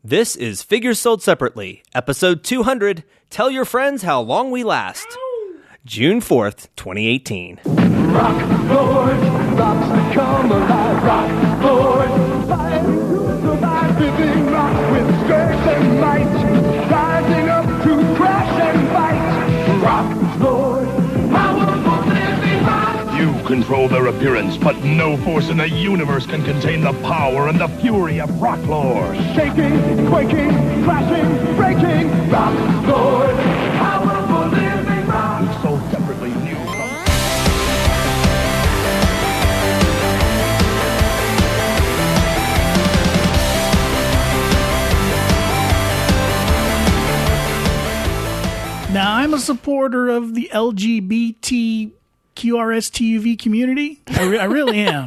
This is Figures Sold Separately, episode 200. Tell your friends how long we last. June 4th, 2018. Rock Lord, rocks come alive. Rock Lord, fighting to survive, living rock with strength and might, rising up to crash and fight. Rock Lord, powerful living rock. You control their appearance, but no force in the universe can contain the power and the fury of Rock Lord. Shaking, quaking, crashing, breaking. Rock Lord, powerful living rock. Sold separately, new. Now, I'm a supporter of the LGBTQRSTUV community. I really am.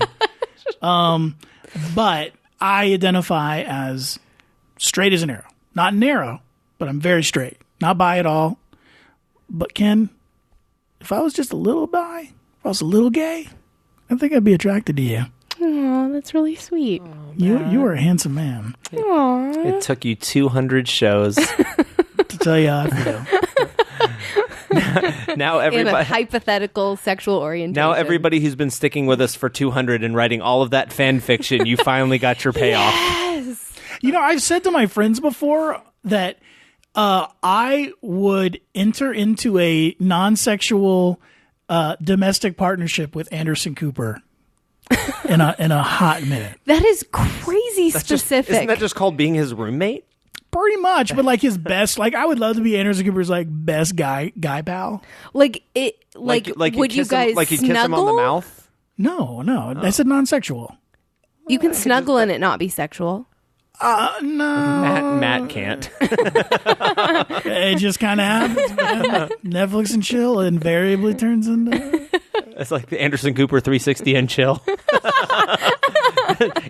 But I identify as straight as an arrow. Not narrow, but I'm very straight. Not bi at all. But Ken, if I was just a little bi, if I was a little gay, I think I'd be attracted to you. Oh, that's really sweet. You are a handsome man. Aww. It took you 200 shows. To tell you how I feel. Now In a everybody, hypothetical sexual orientation. now everybody who's been sticking with us for 200 and writing all of that fan fiction, you finally got your payoff. Yes. You know, I've said to my friends before that I would enter into a non-sexual domestic partnership with Anderson Cooper in a hot minute. That is crazy specific. Isn't that just called being his roommate? Pretty much, but like his best, like I would love to be Anderson Cooper's like best guy pal. like it, like would you guys like you'd snuggle? kiss him on the mouth? No, I said non-sexual. You can snuggle and it not be sexual. No, Matt can't. it just kind of happens. Man. Netflix and chill invariably turns into. It's like the Anderson Cooper 360 and chill.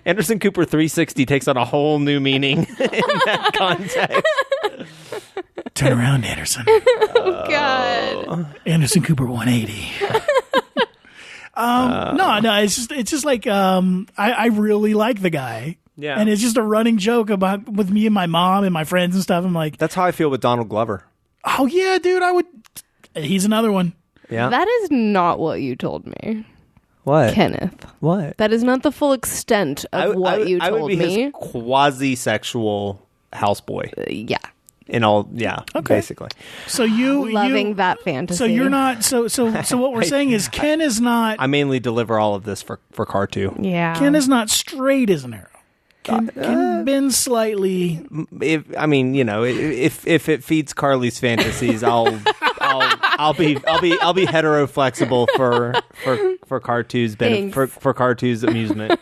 Anderson Cooper 360 takes on a whole new meaning in that context. Turn around, Anderson. Oh God. Anderson Cooper 180. No, it's just like I really like the guy. Yeah. And it's just a running joke about with me and my mom and my friends and stuff. I'm like, That's how I feel with Donald Glover. oh yeah, dude, I would. He's another one. Yeah. That is not what you told me, What? Kenneth. What? That is not the full extent of what you I would told be me. his quasi-sexual houseboy. Yeah. In all, Okay. basically. So you Loving that fantasy. So you're not. So what we're saying is Ken is not. I mainly deliver all of this for Car 2. Yeah. Ken is not straight as an arrow. Can bend slightly. If it feeds Carly's fantasies, I'll be hetero flexible for Car 2's for Car 2's amusement.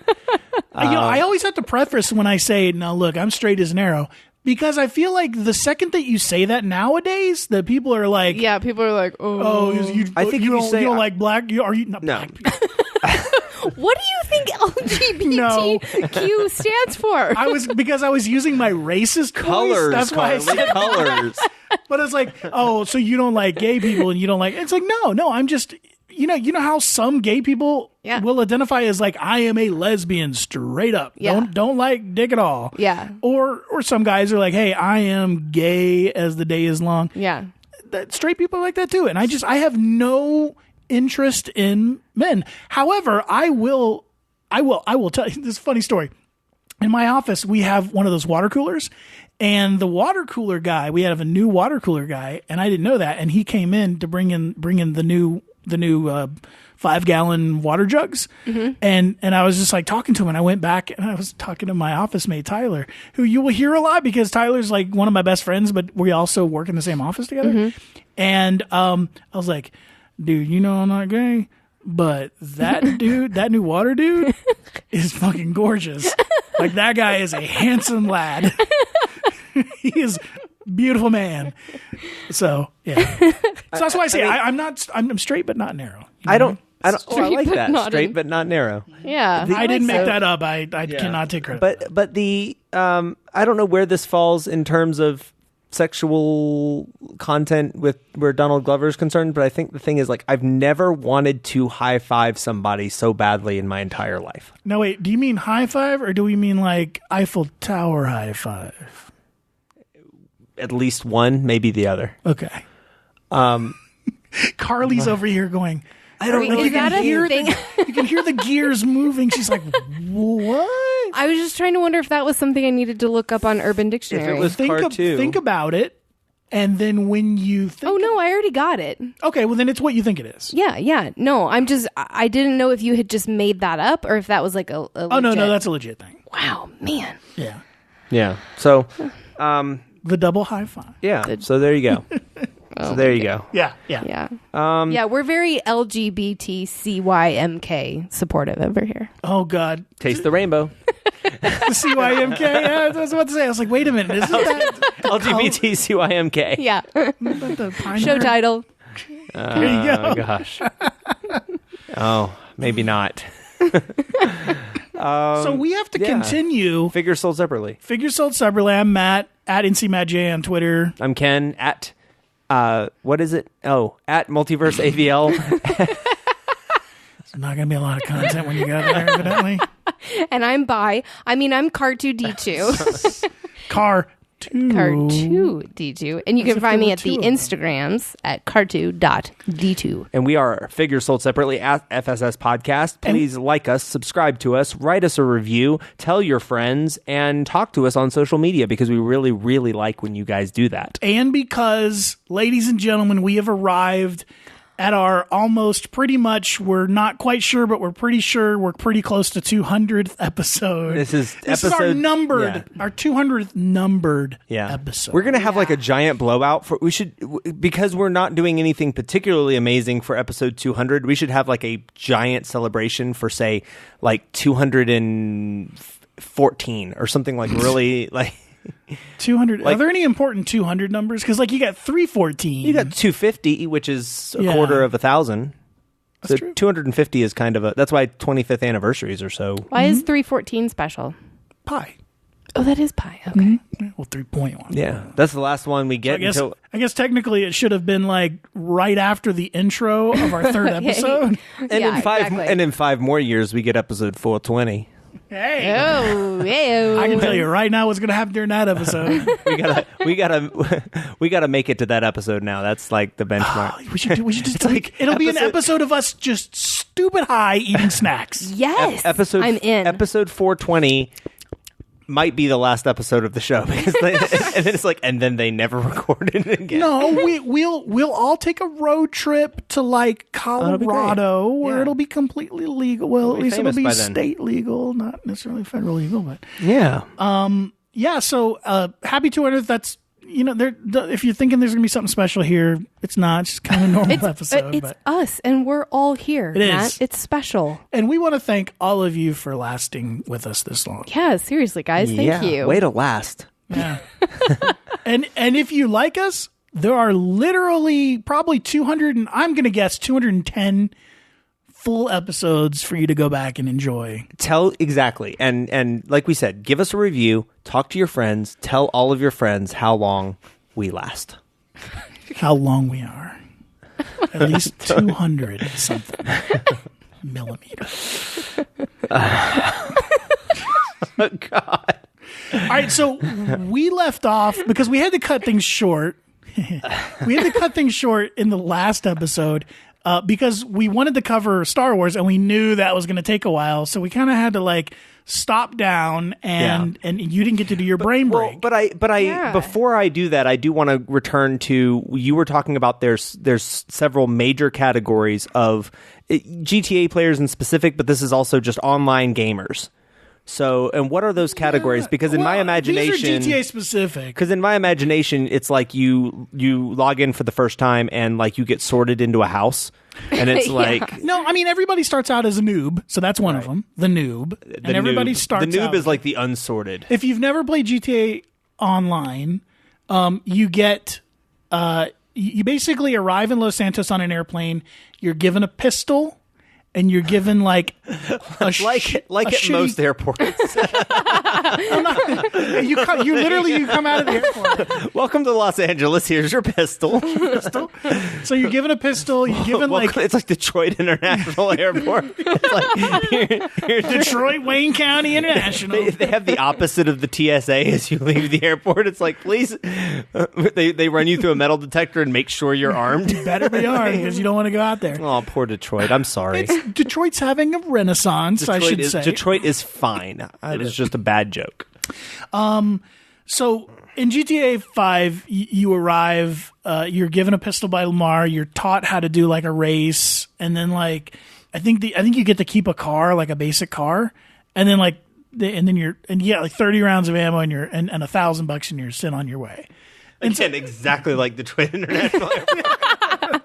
I always have to preface when I say, "No, look, I'm straight as an arrow," because I feel like the second that you say that nowadays, that people are like, Yeah, people are like, "Oh, I think you if you say- don't like black? Are you not No. black?" what do you think LGBTQ stands for? I was using my racist Colors, voice. That's why I Carly, said colors. But it's like, oh, so you don't like gay people and you don't like. It's like, no, I'm just. You know how some gay people will identify as like, I am a lesbian straight up. Yeah. Don't like dick at all. Yeah. Or some guys are like, hey, I am gay as the day is long. Yeah. Straight people are like that too. And I have no interest in men. However, I will tell you this funny story. In my office, we have one of those water coolers, and the water cooler guy, we have a new water cooler guy, and I didn't know that. And he came in to bring in the new 5-gallon water jugs. Mm-hmm. And I was just like talking to him, and I went back and I was talking to my office mate, Tyler, who you will hear a lot because Tyler's like one of my best friends, but we also work in the same office together. Mm-hmm. And I was like, dude, you know I'm not gay, but that dude, that new water dude is fucking gorgeous. Like that guy is a handsome lad. He is a beautiful man. So yeah. So that's why I say I'm straight but not narrow. I like but that. not Straight in- but not narrow. Yeah. I didn't like make that up. I cannot take credit. But the I don't know where this falls in terms of sexual content with where Donald Glover is concerned, but I think the thing is, like, I've never wanted to high five somebody so badly in my entire life. No, wait, do you mean high five or do we mean like Eiffel Tower high five? at least one, maybe the other. Okay. Carly's over here going, I don't know. Is that a thing? You can hear the gears moving. She's like, what? I was just trying to wonder if that was something I needed to look up on Urban Dictionary. If it was cartoon. Think about it. And then when you think... Oh, no, I already got it. Okay, well, then it's what you think it is. Yeah. No, I didn't know if you had just made that up or if that was like a Oh, no, that's a legit thing. Wow, man. Yeah. Yeah. So, The double high five. yeah. So there you go. So there you go. Yeah. Yeah. Yeah, we're very LGBTCYMK supportive over here. Oh, God. Taste the rainbow. The CYMK. Yeah, I was about to say. I was like, wait a minute. Isn't that LGBTCYMK. Yeah. the pine Show Bar? title. There you go. Oh, gosh. Oh, maybe not. So we have to continue. Figure sold separately. Figure sold separately. I'm Matt, at NCMattJ on Twitter. I'm Ken, at, what is it? Oh, at Multiverse AVL. There's not going to be a lot of content when you got there, evidently. And I'm Car2D2. Car2D2. And you can find me at the Instagrams at car2.d2. And we are Figure Sold Separately at FSS Podcast. Please like us, subscribe to us, write us a review, tell your friends, and talk to us on social media because we really, really like when you guys do that. And because, ladies and gentlemen, we have arrived at our almost pretty much, we're not quite sure, but we're pretty sure we're pretty close to 200th episode. This is our numbered, our 200th numbered episode. We're going to have like a giant blowout because we're not doing anything particularly amazing for episode 200. We should have like a giant celebration for say like 214 or something like really like 200. Are there any important 200 numbers? Because like you got 314. You got 250, which is a quarter of 1,000. So true. 250 is kind of that's why 25th anniversaries are so. Why is 314 special? Pi. Oh, that is pi. Okay. Well, 3.1. Yeah, that's the last one we get. I guess technically it should have been like right after the intro of our third episode. And in 5 more years we get episode 420. Hey. Oh, yeah. I can tell you right now what's going to happen during that episode. we gotta make it to that episode now. That's like the benchmark. we should just it'll be an episode of us just stupid high eating snacks. Yes. I'm in. Episode 420 might be the last episode of the show because and then it's like, and then they never recorded it again. No, we'll all take a road trip to like Colorado where it'll be completely legal. Well, at least it'll be state legal, not necessarily federal legal, but yeah. So happy 200th. That's if you're thinking there's gonna be something special here, it's not. It's just kind of a normal episode. It's us, and we're all here. Matt. It's special, and we want to thank all of you for lasting with us this long. Yeah, seriously, guys, thank you. Way to last. Yeah. and if you like us, there are literally probably 200, and I'm gonna guess 210 full episodes for you to go back and enjoy. Exactly. And like we said, give us a review, talk to your friends, tell all of your friends how long we last. How long we are. At least 200 something millimeters. Oh, God. All right, so we left off because we had to cut things short. We had to cut things short in the last episode. Because we wanted to cover Star Wars and we knew that was going to take a while, so we kind of had to like stop down and you didn't get to do your brain break. Before I do that, I do want to return to you were talking about there's several major categories of GTA players in specific, but this is also just online gamers. So, and what are those categories? Because in my imagination, these are GTA specific. Because in my imagination, it's like you log in for the first time and like you get sorted into a house, and it's like no, I mean everybody starts out as a noob, so that's one of them, the noob, and everybody starts. The noob out. is like the unsorted. If you've never played GTA Online, you get you basically arrive in Los Santos on an airplane. You're given a pistol. And you're given like a like at most airports. You come out of the airport. Welcome to Los Angeles. Here's your pistol. So you're given a pistol. You're given it's like Detroit International Airport. It's like here's Detroit Wayne County International. They have the opposite of the TSA as you leave the airport. It's like, please, they run you through a metal detector and make sure you're armed. You better be armed because you don't want to go out there. Oh, poor Detroit. I'm sorry. Detroit's having a renaissance, I should say. Detroit is fine. It is just a bad joke. So in GTA 5, you arrive, you're given a pistol by Lamar, you're taught how to do like a race, and then like I think you get to keep a car, like a basic car, and then like you get like 30 rounds of ammo and $1,000 and you're sent on your way. Again, exactly like Detroit International Airport.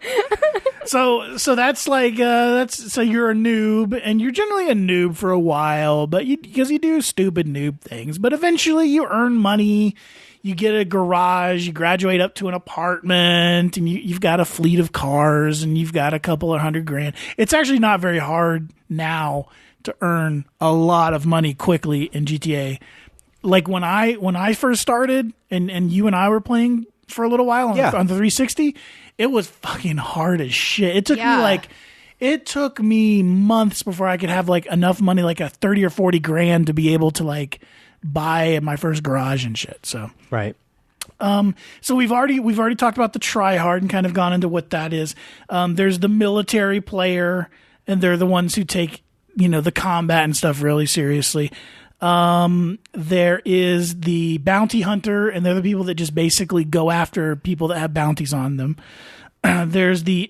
So that's like so you're a noob, and you're generally a noob for a while, but because you do stupid noob things, but eventually you earn money, you get a garage, you graduate up to an apartment, and you've got a fleet of cars, and you've got a couple of $100,000. It's actually not very hard now to earn a lot of money quickly in GTA. Like when I first started, and you and I were playing for a little while on the 360. It was fucking hard as shit. It took me months before I could have like enough money, like a 30 or 40 grand to be able to like buy my first garage and shit. So right. So we've already talked about the try hard and kind of gone into what that is. There's the military player, and they're the ones who take, the combat and stuff really seriously. There is the bounty hunter, and they're the people that just basically go after people that have bounties on them. There's the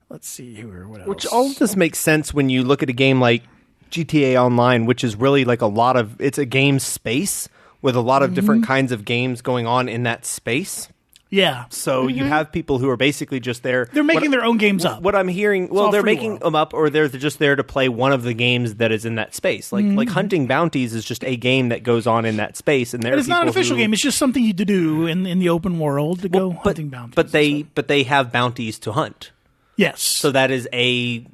let's see here, what else? Which all of this makes sense when you look at a game like GTA Online, which is really like it's a game space with a lot of different kinds of games going on in that space. Yeah. So you have people who are basically just there. They're making their own games up. What I'm hearing, they're making them up, or they're just there to play one of the games that is in that space. Like hunting bounties is just a game that goes on in that space, and it's not an official game. It's just something you do in the open world to go hunting bounties. But they have bounties to hunt. Yes. So that is a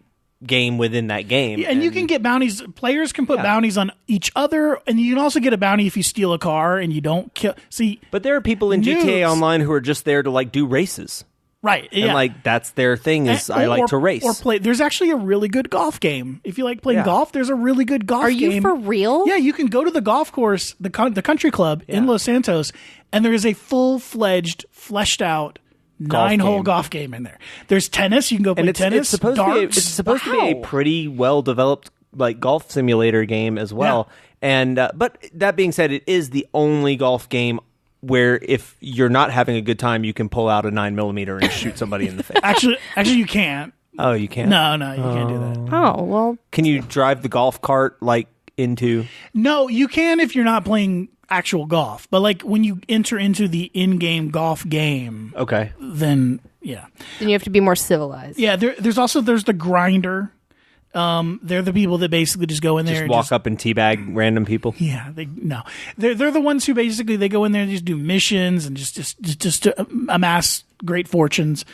game within that game. Yeah, and you can get bounties. Players can put bounties on each other, and you can also get a bounty if you steal a car and you don't kill. See, but there are people in GTA Online who are just there to like do races. Right. Yeah. And like that's their thing is I like to race. Or play. There's actually a really good golf game. If you like playing golf, there's a really good golf game. Are you for real? Yeah, you can go to the golf course, the country club in Los Santos, and there is a full-fledged, fleshed out 9-hole golf game in there. There's tennis. You can go play tennis. It's supposed to be a pretty well developed like golf simulator game as well. Yeah. And but that being said, it is the only golf game where if you're not having a good time, you can pull out a 9mm and shoot somebody in the face. Actually, you can't. Oh, you can't? No, you can't do that. Oh, well. Can you drive the golf cart like into? No, you can if you're not playing actual golf, but like when you enter into the in-game golf game, okay, then you have to be more civilized. Yeah, there's the grinder. They're the people that basically just go in there, just walk up and teabag random people. Yeah, they're the ones who basically they go in there and just do missions and just to amass great fortunes.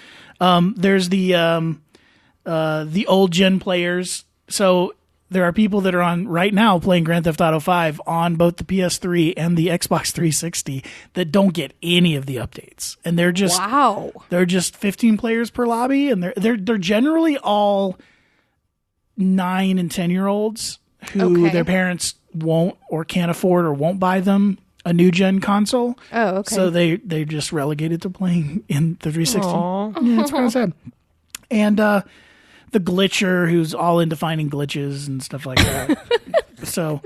There's the old gen players. So there are people that are on right now playing Grand Theft Auto 5 on both the PS3 and the Xbox 360 that don't get any of the updates, and they're just they're just 15 players per lobby, and they're generally all 9 and 10-year-olds who their parents won't or can't afford or won't buy them a new gen console. Oh, okay. So they're just relegated to playing in the 360. Aww. Yeah, it's kind of sad. And the glitcher who's all into finding glitches and stuff like that. So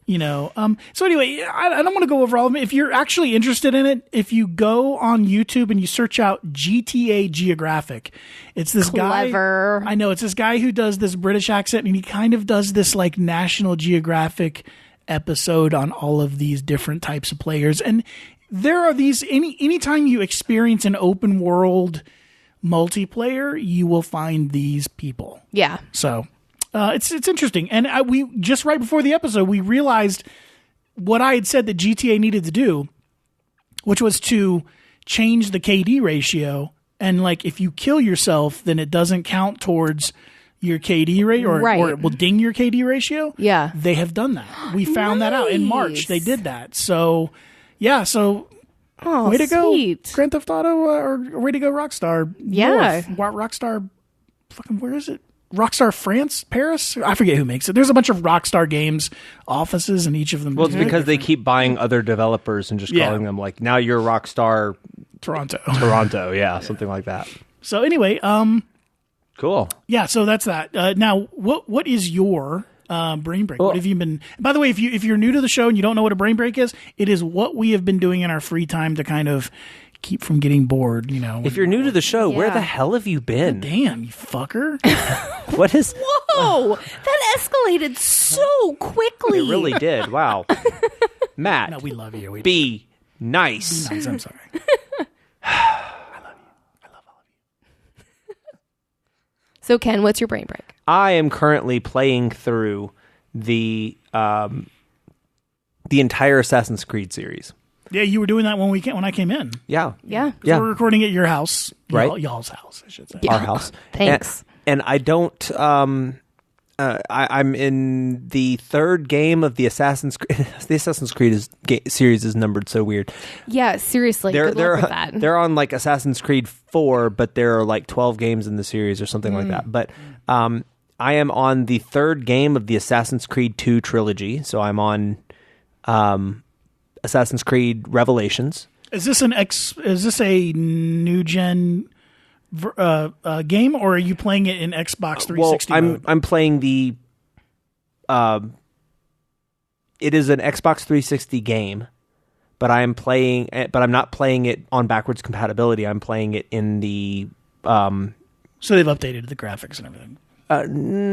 anyway, I don't want to go over all of them. If you're actually interested in it, if you go on YouTube and you search out GTA Geographic, it's this Clever guy. I know, it's this guy who does this British accent, and he kind of does this like National Geographic episode on all of these different types of players. And there are these, anytime you experience an open world multiplayer, you will find these people. Yeah. So it's interesting. And we just right before the episode, we realized what I had said that GTA needed to do, which was to change the KD ratio. And like, if you kill yourself, then it doesn't count towards your KD rate or Right. it will ding your KD ratio. Yeah. They have done that. We found that out in March. Nice. They did that. So, yeah. So, Oh, way to sweet. go, Grand Theft Auto, or way to go, Rockstar. Yeah. North. Rockstar, fucking, where is it? Rockstar France, Paris? I forget who makes it. There's a bunch of Rockstar Games offices, and each of them. Well, it's is because they different. keep buying other developers and just Yeah. calling them like, now you're Rockstar Toronto. Toronto. Yeah, something like that. So anyway, Cool. yeah. So that's that. Now, what is your brain break? Well- What have you been? By the way, if you're new to the show and you don't know what a brain break is, it is what we have been doing in our free time to kind of keep from getting bored. You know, If you're new to the show, where Yeah. the hell have you been? damn, you fucker. What is... Whoa, that escalated so quickly. It really did. Wow. Matt, No, we love you. We be nice. nice. I'm sorry. So, Ken, what's your brain break? I am currently playing through the entire Assassin's Creed series. Yeah, you were doing that when I came in. Yeah. Yeah. Yeah. We're recording at your house, Right. Y'all's house, I should say. Our house. Thanks. And I don't... I'm in the third game of the Assassin's Creed. The Assassin's Creed series is numbered so weird. Yeah, seriously. Good luck with that. They're on like Assassin's Creed 4, but there are like 12 games in the series or something like that. But I am on the third game of the Assassin's Creed 2 trilogy. So I'm on Assassin's Creed Revelations. Is this a new gen game, or are you playing it in Xbox 360 mode? I'm playing the. It is an Xbox 360 game, but I'm not playing it on backwards compatibility. I'm playing it in the. So they've updated the graphics and everything.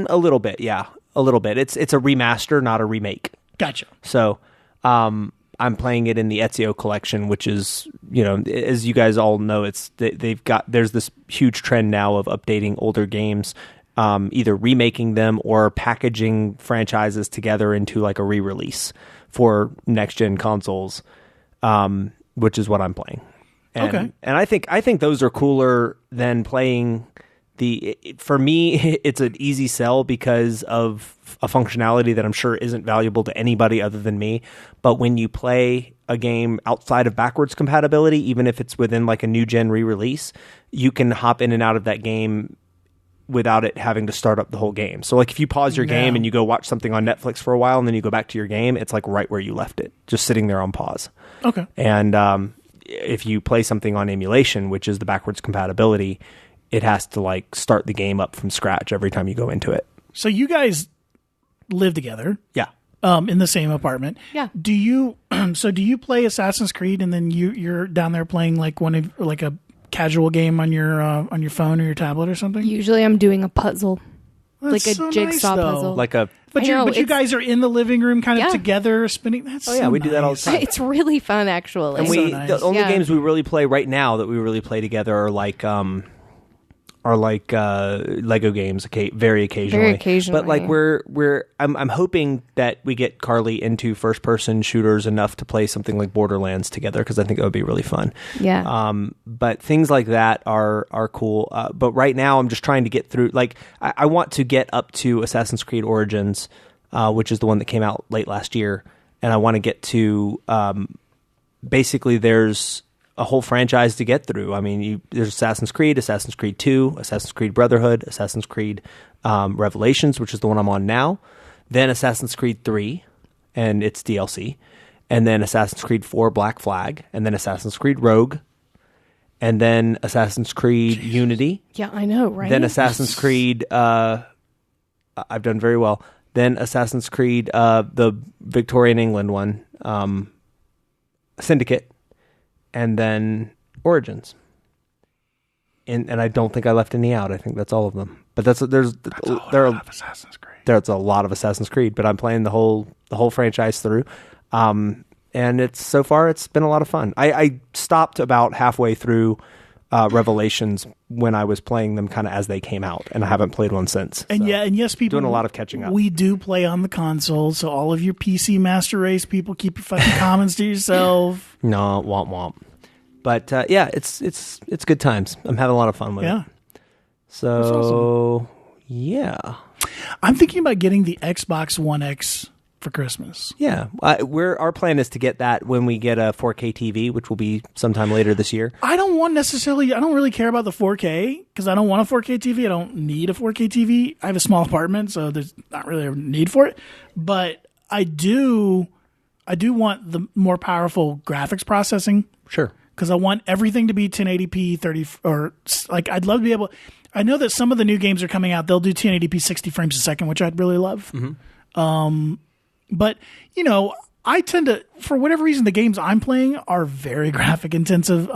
A little bit, yeah, a little bit. It's a remaster, not a remake. Gotcha. So, I'm playing it in the Ezio collection, which is, as you guys all know, there's this huge trend now of updating older games, either remaking them or packaging franchises together into like a re-release for next gen consoles, which is what I'm playing. And I think those are cooler than playing for me, it's an easy sell because of a functionality that I'm sure isn't valuable to anybody other than me. But when you play a game outside of backwards compatibility, even if it's within like a new gen re-release, you can hop in and out of that game without it having to start up the whole game. So like if you pause your game and you go watch something on Netflix for a while and then you go back to your game, it's like right where you left it, just sitting there on pause. Okay. And if you play something on emulation, which is the backwards compatibility, it has to like start the game up from scratch every time you go into it. So you guys live together, Yeah. in the same apartment. Yeah. Do you play Assassin's Creed and then you're down there playing like a casual game on your phone or your tablet or something? Usually I'm doing a puzzle. That's like a so jigsaw nice, though. puzzle. Like a But I know, you it's- guys are in the living room kind of Yeah. together spinning. That's yeah, we do that all the time. It's really fun, actually. and so nice. the only Yeah. games we really play right now that we really play together are like Lego games, very occasionally. Very occasionally. But like I'm hoping that we get Carly into first person shooters enough to play something like Borderlands together, because I think that would be really fun. Yeah. But things like that are cool. But right now I'm just trying to get through. Like I want to get up to Assassin's Creed Origins, which is the one that came out late last year, and I want to get to. Basically, there's a whole franchise to get through. I mean, there's Assassin's Creed 2, Assassin's Creed Brotherhood, Assassin's Creed Revelations, which is the one I'm on now, then Assassin's Creed 3 and its DLC, and then Assassin's Creed 4 Black Flag, and then Assassin's Creed Rogue, and then Assassin's Creed Unity, yeah, I know, right? then Assassin's Creed, I've done very well, then Assassin's Creed, the Victorian England one, Syndicate, and then Origins. And I don't think I left any out. I think that's all of them. But there's a lot of Assassin's Creed. There's a lot of Assassin's Creed, but I'm playing the whole franchise through. And it's been a lot of fun. I stopped about halfway through Revelations when I was playing them kind of as they came out, and I haven't played one since. And so. yes, people Doing a lot of catching up. We do play on the console, so all of your PC Master Race people, keep your fucking comments to yourself. No, womp womp. But yeah, it's good times. I'm having a lot of fun with Yeah. it. So Yeah. I'm thinking about getting the Xbox One X for Christmas. Yeah. Our plan is to get that when we get a 4K TV, which will be sometime later this year. I don't really care about the 4K because I don't want a 4K TV. I don't need a 4K TV. I have a small apartment, so there's not really a need for it. But I do want the more powerful graphics processing. Sure. Because I want everything to be 1080p 30 or like I'd love to be able. I know that some of the new games are coming out. They'll do 1080p 60 frames a second, which I'd really love. Mm-hmm. But, I tend to, for whatever reason, the games I'm playing are very graphic intensive.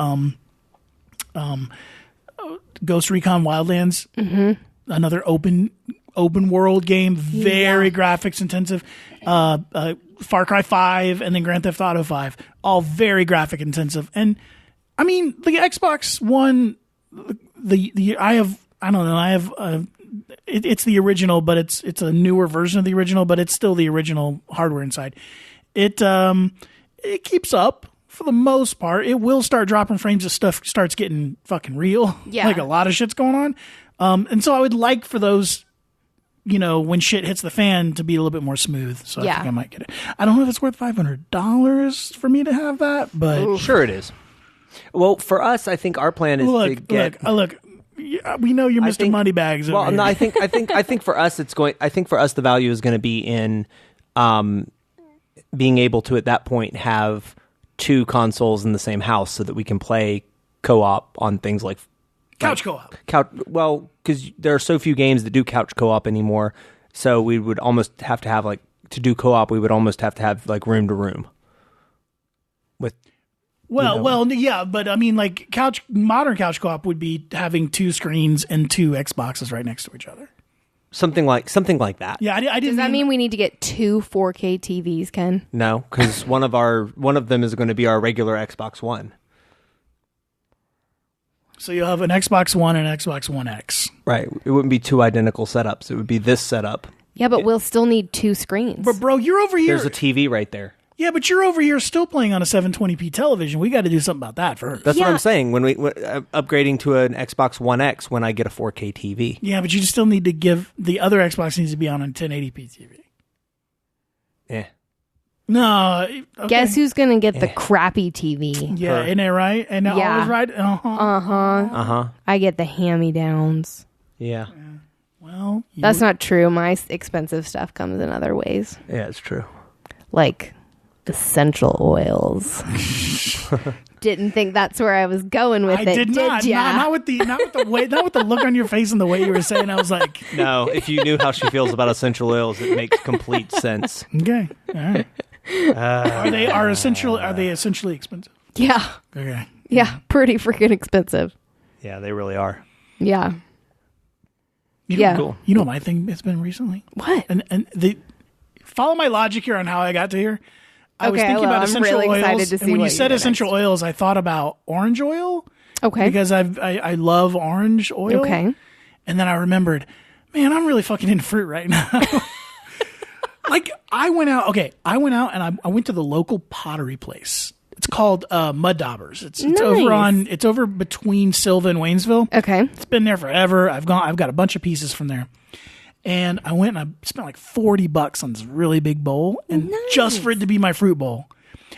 Ghost Recon Wildlands, another open world game, very graphics intensive. Far Cry 5 and then Grand Theft Auto 5, all very graphic intensive. And I mean, the Xbox One, it's the original, but it's a newer version of the original, but it's still the original hardware inside. It keeps up for the most part. It will start dropping frames as stuff starts getting fucking real. Yeah. Like a lot of shit's going on. And so I would like for those, when shit hits the fan to be a little bit more smooth. So I think I might get it. I don't know if it's worth $500 for me to have that, but sure it is. Well, for us, I think our plan is to get. Look. We know you're Mr. Moneybags. Well, no, I think for us the value is going to be in being able to at that point have two consoles in the same house so that we can play co-op on things like couch co-op. Well, because there are so few games that do couch co-op anymore, so we would almost have to have to do co-op. We would almost have to have room to room. Yeah, but I mean, modern couch co-op would be having two screens and two Xboxes right next to each other. Something like that. Yeah, I didn't. Does that mean we need to get two 4K TVs, Ken? No, because one of them is going to be our regular Xbox One. So you'll have an Xbox One and an Xbox One X. Right. It wouldn't be two identical setups. It would be this setup. Yeah, but we'll still need two screens. But bro, you're over here. There's a TV right there. Yeah, but you're over here still playing on a 720p television. We got to do something about that first. That's what I'm saying. When upgrading to an Xbox One X when I get a 4K TV. Yeah, but you still need to give the other Xbox needs to be on a 1080p TV. Yeah. No. Okay. Guess who's going to get the crappy TV? Yeah, isn't it right? And all is right? I get the hand-me-downs. Yeah. Well, that's not true. My expensive stuff comes in other ways. Yeah, it's true. Like essential oils. Didn't think that's where I was going with it. Did not. Not with the look on your face and the way you were saying. I was like, no. If you knew how she feels about essential oils, it makes complete sense. Okay, all right. Are they essentially expensive? Yeah. Okay. Yeah, pretty freaking expensive. Yeah, they really are. Yeah. Cool. You know my thing has been recently? What? And follow my logic here on how I got to here. I was thinking about essential oils. And when you said essential oils, I thought about orange oil. Okay. Because I love orange oil. Okay. And then I remembered, man, I'm really fucking into fruit right now. I went out and I went to the local pottery place. It's called Mud Daubers. It's over between Silva and Waynesville. Okay. It's been there forever. I've got a bunch of pieces from there. And I went and I spent like $40 on this really big bowl, and just for it to be my fruit bowl.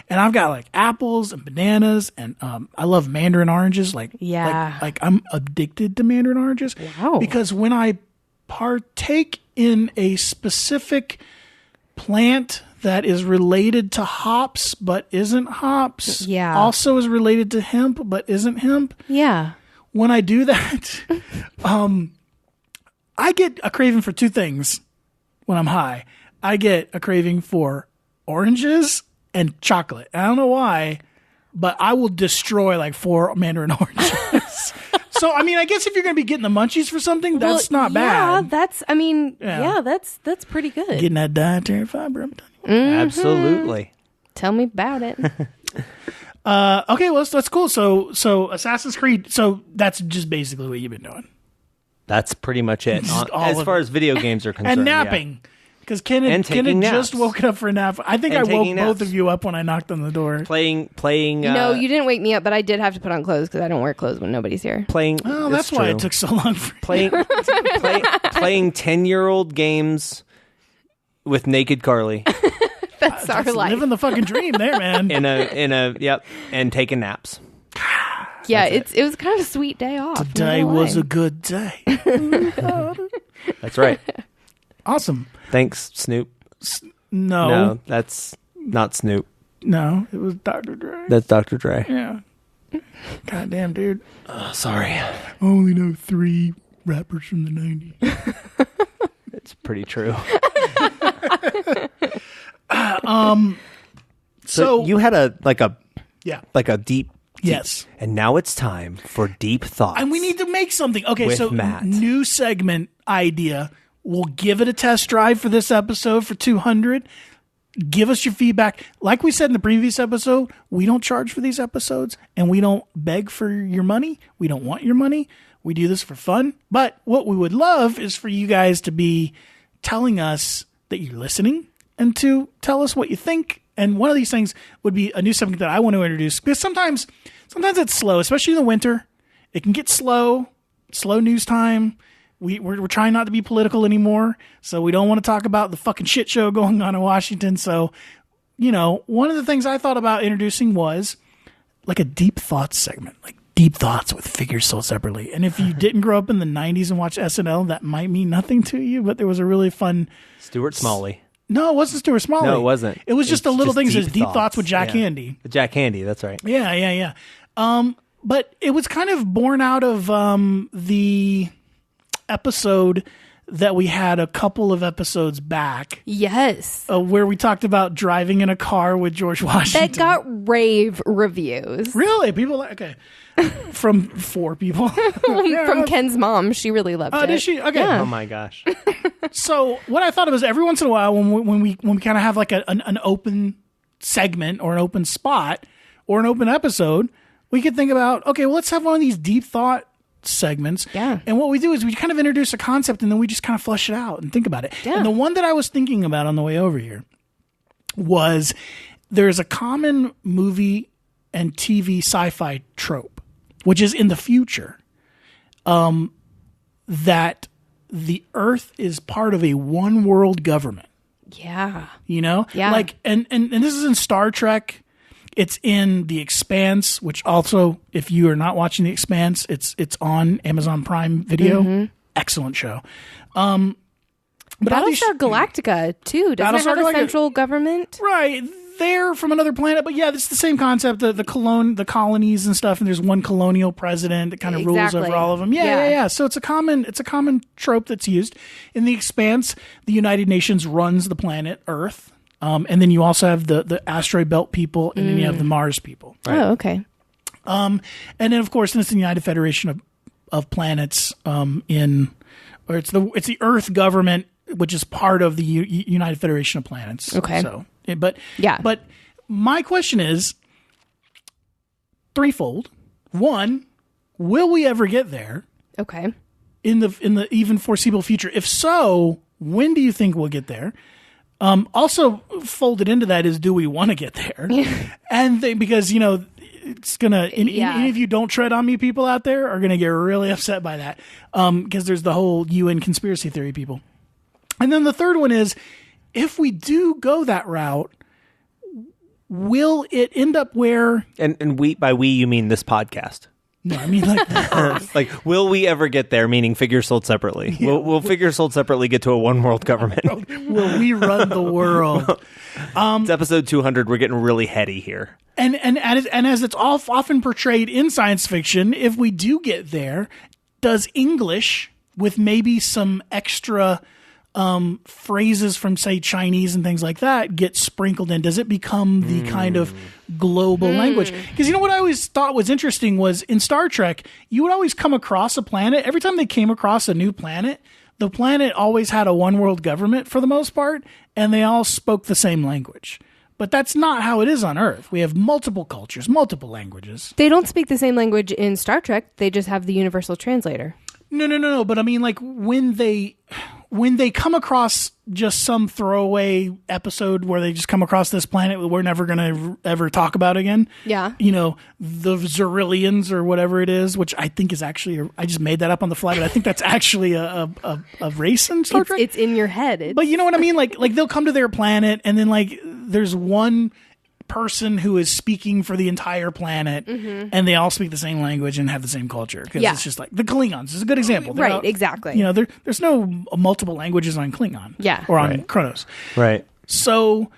And I've got apples and bananas, and I love mandarin oranges. Like I'm addicted to mandarin oranges. Wow. Because when I partake in a specific plant that is related to hops but isn't hops, also is related to hemp but isn't hemp. Yeah. When I do that, I get a craving for two things when I'm high. I get a craving for oranges and chocolate. I don't know why, but I will destroy 4 mandarin oranges. So, I mean, I guess if you're going to be getting the munchies for something, that's not bad. Yeah, that's pretty good. Getting that dietary fiber, I'm telling you. Mm-hmm. Absolutely. Tell me about it. Okay, well, that's cool. So Assassin's Creed, so that's just basically what you've been doing. That's pretty much it. As far as video games are concerned. And napping. Because Ken And had taking just naps. woken up for a nap. I think And I woke taking both naps. of you up when I knocked on the door. Playing. No, you didn't wake me up, but I did have to put on clothes because I don't wear clothes when nobody's here. Playing. Oh, that's why it took so long for playing 10-year-old games with naked Carly That's our life. living the fucking dream there, man. in a yep, and taking naps. Yeah, it was kind of a sweet day off. Today was a good day. That's right. Awesome. Thanks, Snoop. No, No, that's not Snoop. it was Dr. Dre. That's Dr. Dre. Yeah. Goddamn, dude. Sorry. I only know 3 rappers from the 90s. It's pretty true. So you had a yeah. deep. Yes. And now it's time for deep thoughts. And we need to make something. Okay, With so Matt. new segment idea. We'll give it a test drive for this episode for 200. Give us your feedback. Like we said in the previous episode, we don't charge for these episodes and we don't beg for your money. We don't want your money. We do this for fun. But what we would love is for you guys to be telling us that you're listening and to tell us what you think. And one of these things would be a new segment that I want to introduce because sometimes it's slow, especially in the winter. It can get slow news time. We're trying not to be political anymore, so we don't want to talk about the fucking shit show going on in Washington. So, one of the things I thought about introducing was like a deep thoughts segment, like deep thoughts with figures sold separately. And if you didn't grow up in the 90s and watch SNL, that might mean nothing to you, but there was a really fun... Stuart Smalley. No, it wasn't Stuart Smalley. No, it wasn't. It was just a little just thing that Deep says Deep Thoughts. Thoughts with Jack Yeah. Handy. Jack Handy, that's right. Yeah. But it was kind of born out of the episode that we had a couple of episodes back Yes. where we talked about driving in a car with George Washington. That got rave reviews. Really? People okay. From 4 people. From Ken's mom. She really loved it. Did she? Okay. Oh my gosh. So what I thought of was every once in a while when we kind of have like an open segment or an open spot or an open episode, we could think about, okay, well, let's have one of these deep thought segments. Yeah. And what we do is we kind of introduce a concept and then we just kind of flesh it out and think about it. Yeah. And the one that I was thinking about on the way over here was there's a common movie and TV sci-fi trope, which is in the future, that the Earth is part of a one world government. Yeah. Yeah. Like, and this is in Star Trek. It's in The Expanse, which also, if you are not watching The Expanse, it's on Amazon Prime Video. Mm-hmm. Excellent show. But all these- Battlestar Galactica, too. Doesn't it Battlestar have a Galactica- central government? Right. They're from another planet, but yeah, it's the same concept, the colonies and stuff, and there's one colonial president that kind of rules Exactly. over all of them. Yeah. So it's a common trope that's used. In The Expanse, the United Nations runs the planet Earth. And then you also have the asteroid belt people, and then you have the Mars people. Oh, okay. And then of course, it's the United Federation of Planets. It's the Earth government, which is part of the United Federation of Planets. Okay. So, but my question is threefold. One, will we ever get there Okay. in the even foreseeable future? If so, when do you think we'll get there? Also folded into that is, do we want to get there? And because, it's going to, even if you don't tread on me, people out there are going to get really upset by that. Because there's the whole UN conspiracy theory people. And then the third one is, if we do go that route, will it end up where? And by we, you mean this podcast. No, I mean like Like, will we ever get there? Meaning figures sold separately. Will figures sold separately get to a one world government? will we run the world? It's episode 200. We're getting really heady here. And as it's often portrayed in science fiction, if we do get there, does English with maybe some extra phrases from, say, Chinese and things like that get sprinkled in? Does it become the kind of global language? Because what I always thought was interesting was in Star Trek, you would always come across a planet. Every time they came across a new planet, the planet always had a one world government for the most part, and they all spoke the same language. But that's not how it is on Earth. We have multiple cultures, multiple languages. They don't speak the same language in Star Trek. They just have the universal translator. No. But I mean, like, when they when they come across just some throwaway episode where they just come across this planet that we're never going to ever talk about again. Yeah. You know, the Zerillians or whatever it is, which I think is actually, I just made that up on the fly, but I think that's actually a race in Star Trek. It's in your head. But you know what I mean? Like they'll come to their planet and then like there's one person who is speaking for the entire planet and they all speak the same language and have the same culture. Because it's just like the Klingons is a good example. They're Right, exactly. You know, there's no multiple languages on Klingon. Yeah. Or on Kronos. Right. So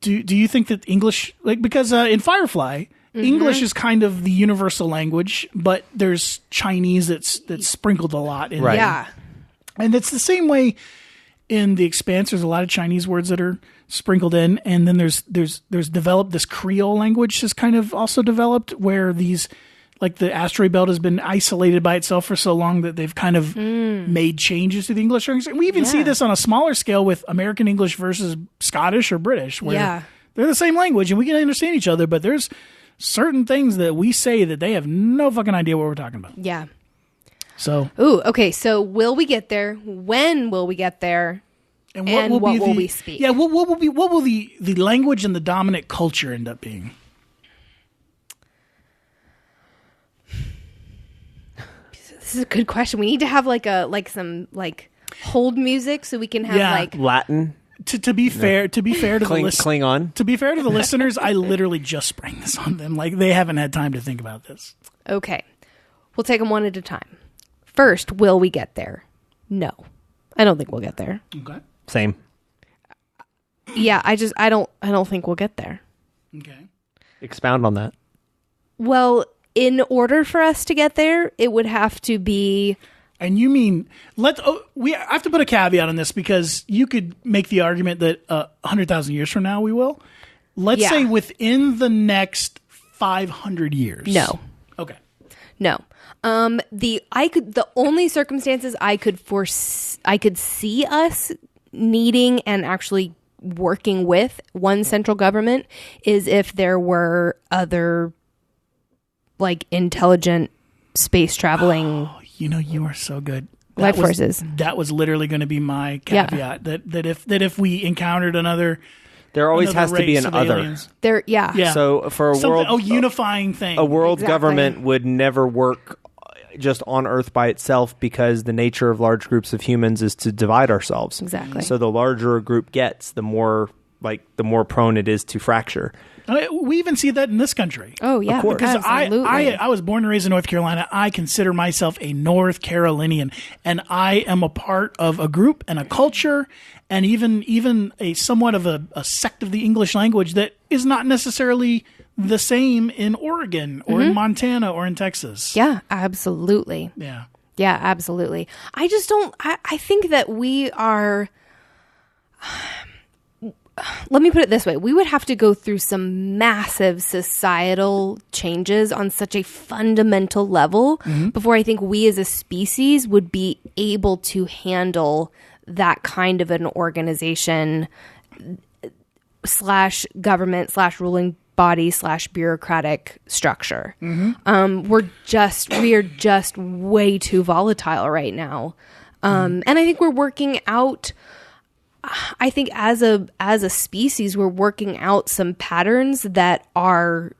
do you think that English, like, because in Firefly, English is kind of the universal language, but there's Chinese that's sprinkled a lot in Right. Yeah. and it's the same way in The Expanse. There's a lot of Chinese words that are sprinkled in, and then there's developed this Creole language has kind of also developed where these, like the asteroid belt has been isolated by itself for so long that they've kind of made changes to the English language. And we even see this on a smaller scale with American English versus Scottish or British, where they're the same language and we can understand each other, but there's certain things that we say that they have no fucking idea what we're talking about. Yeah. So, Ooh, okay. So will we get there? When will we get there? and what will we speak? Yeah, what will the language and the dominant culture end up being? This is a good question. We need to have some hold music so we can have Latin. To be fair to the Klingon. To be fair to the listeners, I literally just sprang this on them. Like they haven't had time to think about this. Okay. We'll take them one at a time. First, will we get there? No. I don't think we'll get there. Okay. Same. Yeah, I don't think we'll get there. Okay. Expound on that. Well, in order for us to get there, it would have to be. And you mean we have to put a caveat on this because you could make the argument that 100,000 years from now we will. Let's say within the next 500 years. No. Okay. No. The only circumstances I could see us needing and actually working with one central government is if there were other like intelligent space traveling. Oh, you know, you are so good. Life forces. That was literally going to be my caveat. That if we encountered another, there always has to be an other. Aliens, There, yeah. So for a world, unifying thing. a world Exactly. government would never work just on Earth by itself because the nature of large groups of humans is to divide ourselves. Exactly. So the larger a group gets, the more prone it is to fracture. We even see that in this country. Oh yeah, Of course. Because absolutely. I was born and raised in North Carolina. I consider myself a North Carolinian, and I am a part of a group and a culture, and even a somewhat of a sect of the English language that is not necessarily the same in Oregon or in Montana or in Texas. Yeah, absolutely. Yeah. Yeah, absolutely. I just don't. I think that we are. Let me put it this way. We would have to go through some massive societal changes on such a fundamental level before I think we as a species would be able to handle that kind of an organization / government / ruling body / bureaucratic structure. We are just way too volatile right now. And I think we're working out. I think as a species, we're working out some patterns that are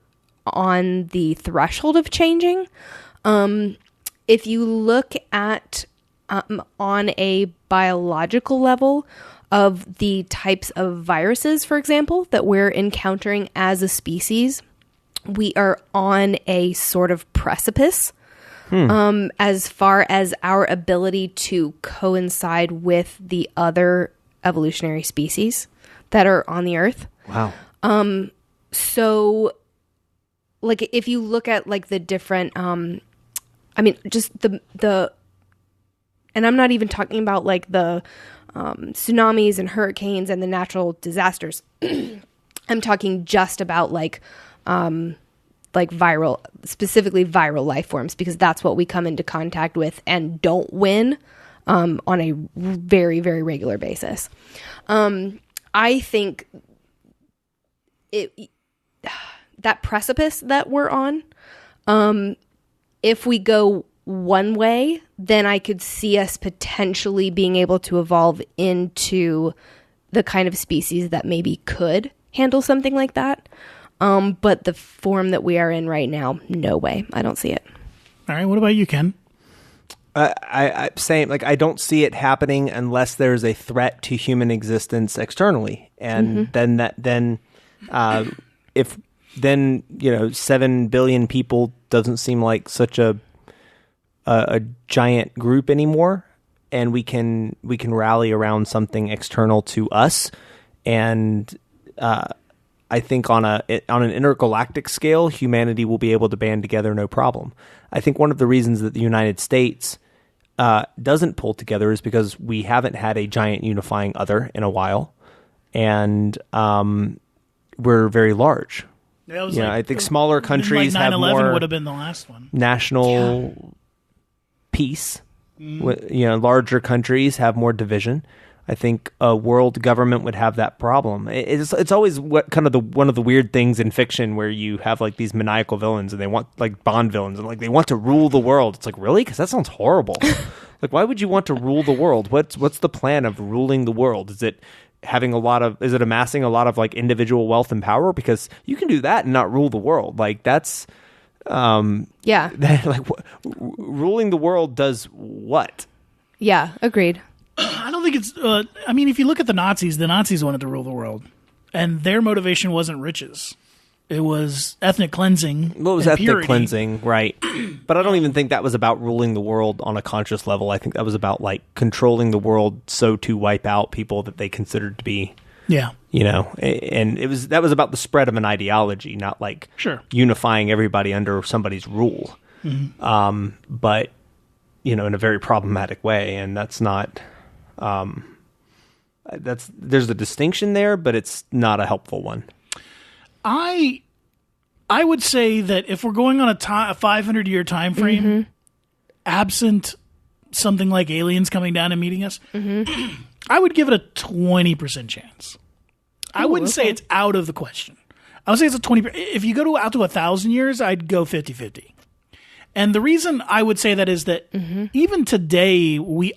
on the threshold of changing. If you look at on a biological level of the types of viruses, for example, that we're encountering as a species, we are on a sort of precipice as far as our ability to coincide with the other evolutionary species that are on the earth. Wow. So like if you look at like the different just the and I'm not even talking about like the tsunamis and hurricanes and the natural disasters. I'm talking just about specifically viral life forms, because that's what we come into contact with and don't win on a very, very regular basis. I think that precipice that we're on, if we go one way, then I could see us potentially being able to evolve into the kind of species that maybe could handle something like that. But the form that we are in right now, no way. I don't see it. All right. What about you, Ken? Same. Like, I don't see it happening unless there's a threat to human existence externally, and if 7 billion people doesn't seem like such a giant group anymore, and we can rally around something external to us, and I think on an intergalactic scale, humanity will be able to band together no problem. I think one of the reasons that the United States doesn't pull together is because we haven't had a giant unifying other in a while, and we're very large. I think smaller countries have more would have been the last one. National peace. Larger countries have more division. I think a world government would have that problem. It's always one of the weird things in fiction where you have like these maniacal villains and they want like Bond villains and like they want to rule the world. It's like, really? Because that sounds horrible. Like, why would you want to rule the world? What's the plan of ruling the world? Is it amassing a lot of like individual wealth and power? Because you can do that and not rule the world. Like, that's ruling the world does what? Yeah, agreed. I don't think it's if you look at the Nazis wanted to rule the world, and their motivation wasn't riches. It was ethnic cleansing. What was ethnic purity. Cleansing, right? But I don't even think that was about ruling the world on a conscious level. I think that was about like controlling the world so to wipe out people that they considered to be, and that was about the spread of an ideology, not like unifying everybody under somebody's rule. Mm-hmm. But in a very problematic way, and that's not. There's a distinction there, but it's not a helpful one. I would say that if we're going on a 500-year time frame, absent something like aliens coming down and meeting us, I would give it a 20% chance. I wouldn't say it's out of the question. I would say it's a 20%. If you go out to 1,000 years, I'd go 50-50. And the reason I would say that is that even today we're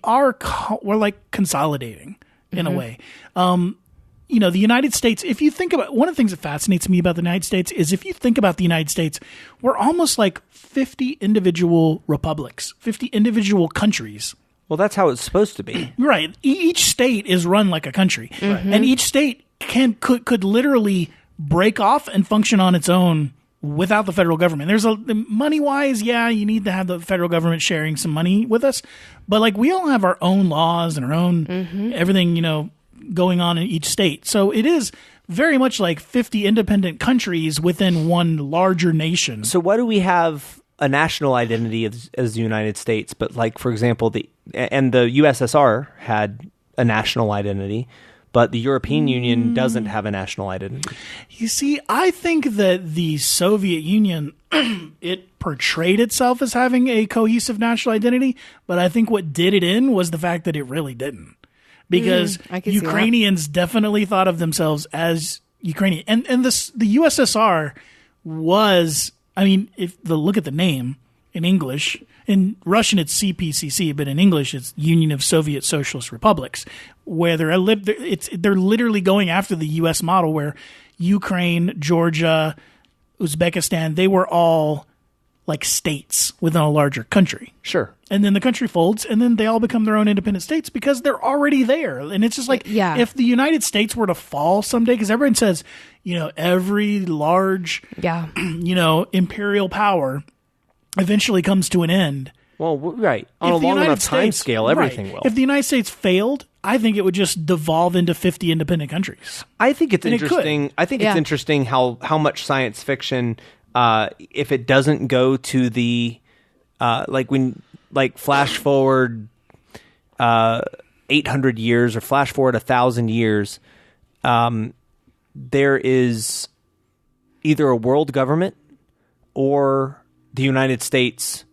like consolidating in a way. The United States, if you think about, one of the things that fascinates me about the United States is if you think about the United States, we're almost like 50 individual republics, 50 individual countries. Well, that's how it's supposed to be. Right. Each state is run like a country. And each state could literally break off and function on its own without the federal government. There's money-wise, you need to have the federal government sharing some money with us. But like, we all have our own laws and our own everything, going on in each state. So it is very much like 50 independent countries within one larger nation. So why do we have a national identity as the United States? But like, for example, the USSR had a national identity, but the European Union doesn't have a national identity. You see, I think that the Soviet Union, it portrayed itself as having a cohesive national identity, but I think what did it in was the fact that it really didn't. Because Ukrainians definitely thought of themselves as Ukrainian. And the USSR was, look at the name in English. In Russian, it's CPCC, but in English, it's Union of Soviet Socialist Republics, where they're literally going after the U.S. model where Ukraine, Georgia, Uzbekistan, they were all like states within a larger country. Sure. And then the country folds, and then they all become their own independent states because they're already there. And it's just like, if the United States were to fall someday, because everyone says, every large, imperial power eventually comes to an end. Well, right. On a long enough time scale, everything will. If the United States failed, I think it would just devolve into 50 independent countries. I think it's interesting. I think it's interesting how much science fiction, if it doesn't go to the flash forward 800 years or flash forward 1,000 years, there is either a world government or the United States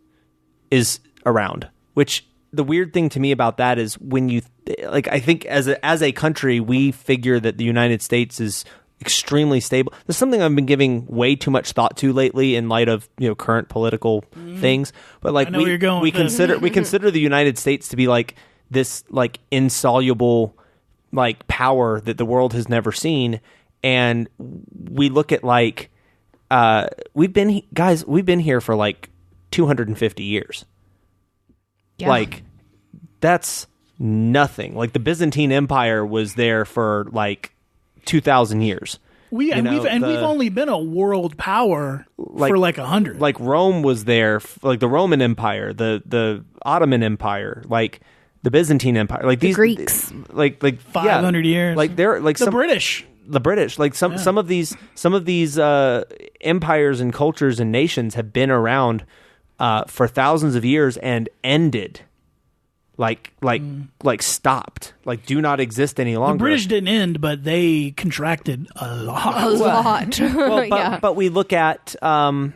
is around. Which the weird thing to me about that is when you I think as a country we figure that the United States is extremely stable. There's something I've been giving way too much thought to lately in light of current political things. But like I know where you're going we with this. consider the United States to be like this like insoluble like power that the world has never seen, and we look at like we've been here for like 250 years. Yeah. Like that's nothing. Like the Byzantine Empire was there for like 2,000 years. We've only been a world power for like 100. Like Rome was there, like the Roman Empire, the Ottoman Empire, like the Byzantine Empire, like the Greeks, like 500 years. Like they're like the British, like some of these empires and cultures and nations have been around for thousands of years and ended. Like stopped, like do not exist any longer. The British didn't end, but they contracted a lot. Well, but we look at, the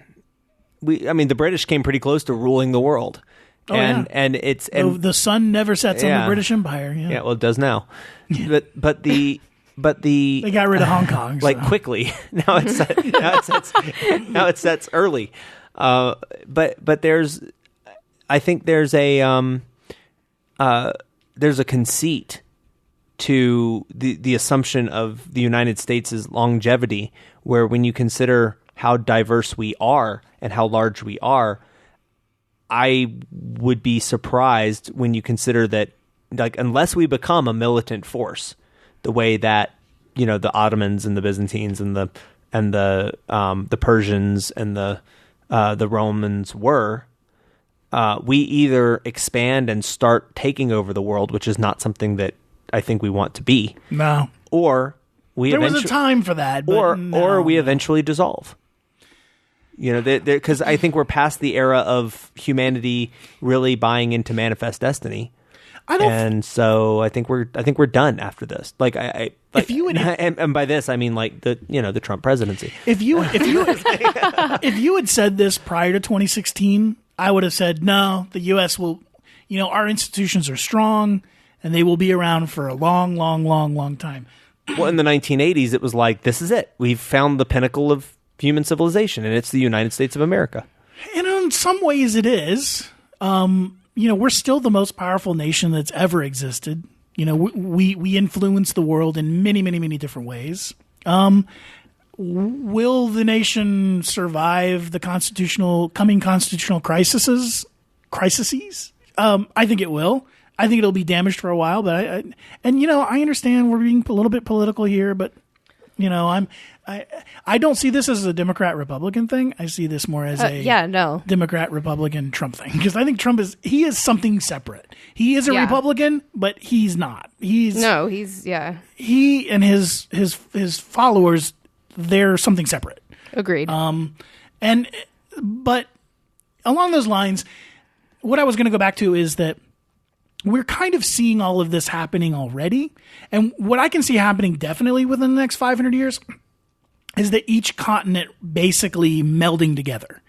British came pretty close to ruling the world. And it's the sun never sets on the British Empire. Yeah, well, it does now. But they got rid of Hong Kong like quickly. Now it sets early. But I think there's a conceit to the assumption of the United States' longevity, where when you consider how diverse we are and how large we are, I would be surprised when you consider that, like, unless we become a militant force, the way that the Ottomans and the Byzantines and the Persians and the Romans were. We either expand and start taking over the world, which is not something that I think we want to be. No. Or there was a time for that, but or we eventually dissolve. Because I think we're past the era of humanity really buying into manifest destiny. So I think we're done after this. Like if you would, and by this I mean like the Trump presidency. If you had said this prior to 2016. I would have said, no, the U.S. will, our institutions are strong and they will be around for a long, long, long, long time. Well, in the 1980s, it was like, this is it. We've found the pinnacle of human civilization, and it's the United States of America. And in some ways it is. We're still the most powerful nation that's ever existed. We influence the world in many, many, many different ways. Will the nation survive the coming constitutional crises? I think it will. I think it'll be damaged for a while, but I understand we're being a little bit political here, but I don't see this as a Democrat-Republican thing. I see this more as a Democrat-Republican-Trump thing, because I think Trump is something separate. He is a Republican, but he's not. He and his followers, they're something separate. Agreed. But along those lines, what I was going to go back to is that we're kind of seeing all of this happening already. And what I can see happening definitely within the next 500 years is that each continent basically melding together,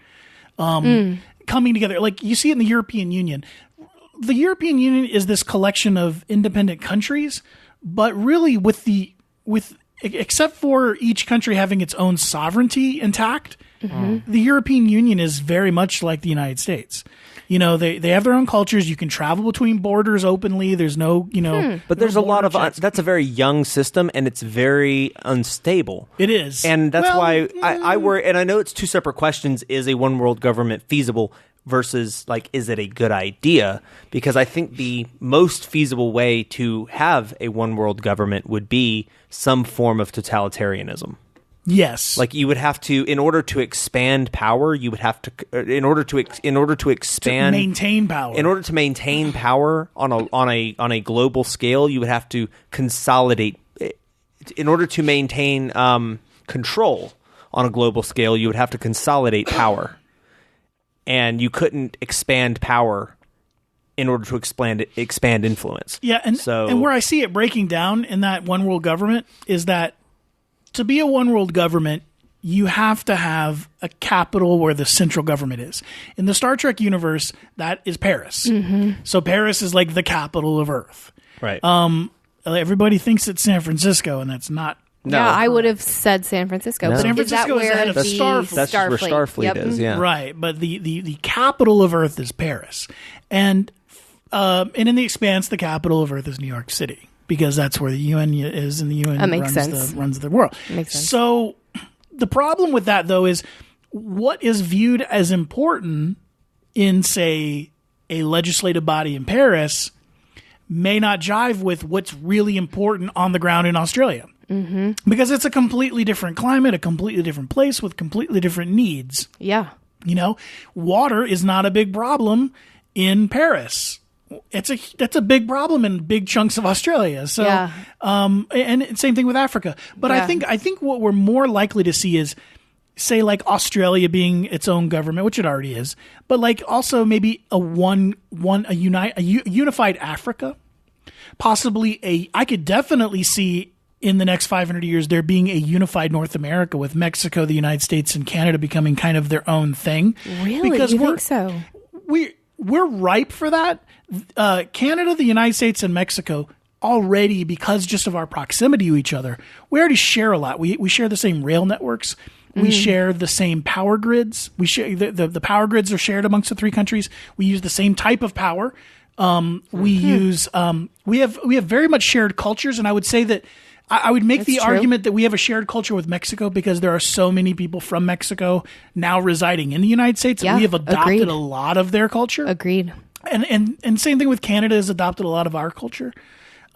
coming together. Like you see it in the European Union. The European Union is this collection of independent countries, but really except for each country having its own sovereignty intact, the European Union is very much like the United States. They have their own cultures. You can travel between borders openly. There's no, But there's a lot of that's a very young system, and it's very unstable. It is, and that's why I worry. And I know it's two separate questions: is a one world government feasible versus like is it a good idea? Because I think the most feasible way to have a one world government would be some form of totalitarianism. Yes, like you would have to, in order to expand power, you would have to, in order to expand, maintain power. In order to maintain power on a global scale, you would have to consolidate. In order to maintain control on a global scale, you would have to consolidate power, and you couldn't expand power in order to expand influence. Yeah, and where I see it breaking down in that one world government is that, to be a one world government, you have to have a capital where the central government is. In the Star Trek universe, that is Paris. Mm-hmm. So Paris is like the capital of Earth. Right. Everybody thinks it's San Francisco, and that's not No. Yeah, I would have said San Francisco. No. But San is that Francisco is where ahead of the Starfleet. That's where Starfleet Yep. is. Yeah. Right, but the capital of Earth is Paris, and in the Expanse, the capital of Earth is New York City, because that's where the UN is, and the UN That makes runs sense. runs the world. Makes sense. So the problem with that, though, is what is viewed as important in, say, a legislative body in Paris may not jive with what's really important on the ground in Australia. Mm-hmm. Because it's a completely different climate, a completely different place with completely different needs. Yeah. You know, water is not a big problem in Paris. That's a big problem in big chunks of Australia. So, Yeah. And same thing with Africa. But Yeah. I think what we're more likely to see is, say, like Australia being its own government, which it already is, but like also maybe a unified Africa, possibly I could definitely see in the next 500 years there being a unified North America, with Mexico, the United States, and Canada becoming kind of their own thing. Really? Because You we're think so? we're ripe for that. Canada, the United States, and Mexico already, because just of our proximity to each other, we already share a lot. We share the same rail networks. We share the same power grids. We share the power grids are shared amongst the three countries. We use the same type of power. We use we have very much shared cultures, and I would say that I would make the That's true. argument that we have a shared culture with Mexico, because there are so many people from Mexico now residing in the United States, Yeah, and we have adopted agreed. a lot of their culture. Agreed. And same thing with Canada, has adopted a lot of our culture.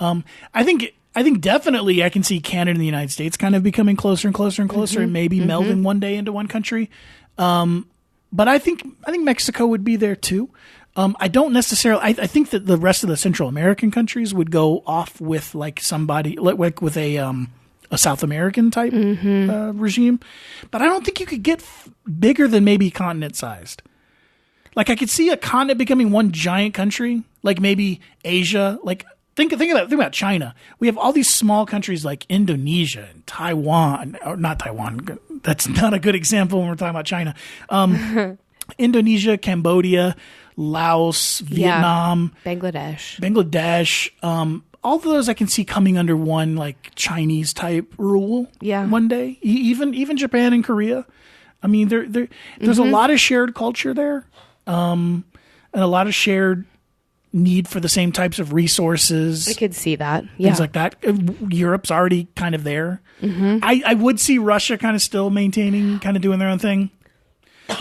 I think definitely I can see Canada and the United States kind of becoming closer and closer and closer, and maybe melding one day into one country. But I think Mexico would be there too. I don't necessarily. I think that the rest of the Central American countries would go off with like somebody like with a South American type regime. But I don't think you could get bigger than maybe continent sized. Like I could see a continent becoming one giant country, like maybe Asia. Like think about China. We have all these small countries like Indonesia and Taiwan, or not Taiwan. That's not a good example when we're talking about China. Indonesia, Cambodia, Laos, Vietnam, Bangladesh. All of those I can see coming under one like Chinese type rule. Yeah. One day, even Japan and Korea. I mean, there's a lot of shared culture there, and a lot of shared need for the same types of resources. I could see that. Yeah. Things like that. Europe's already kind of there. I would see Russia kind of still maintaining, kind of doing their own thing.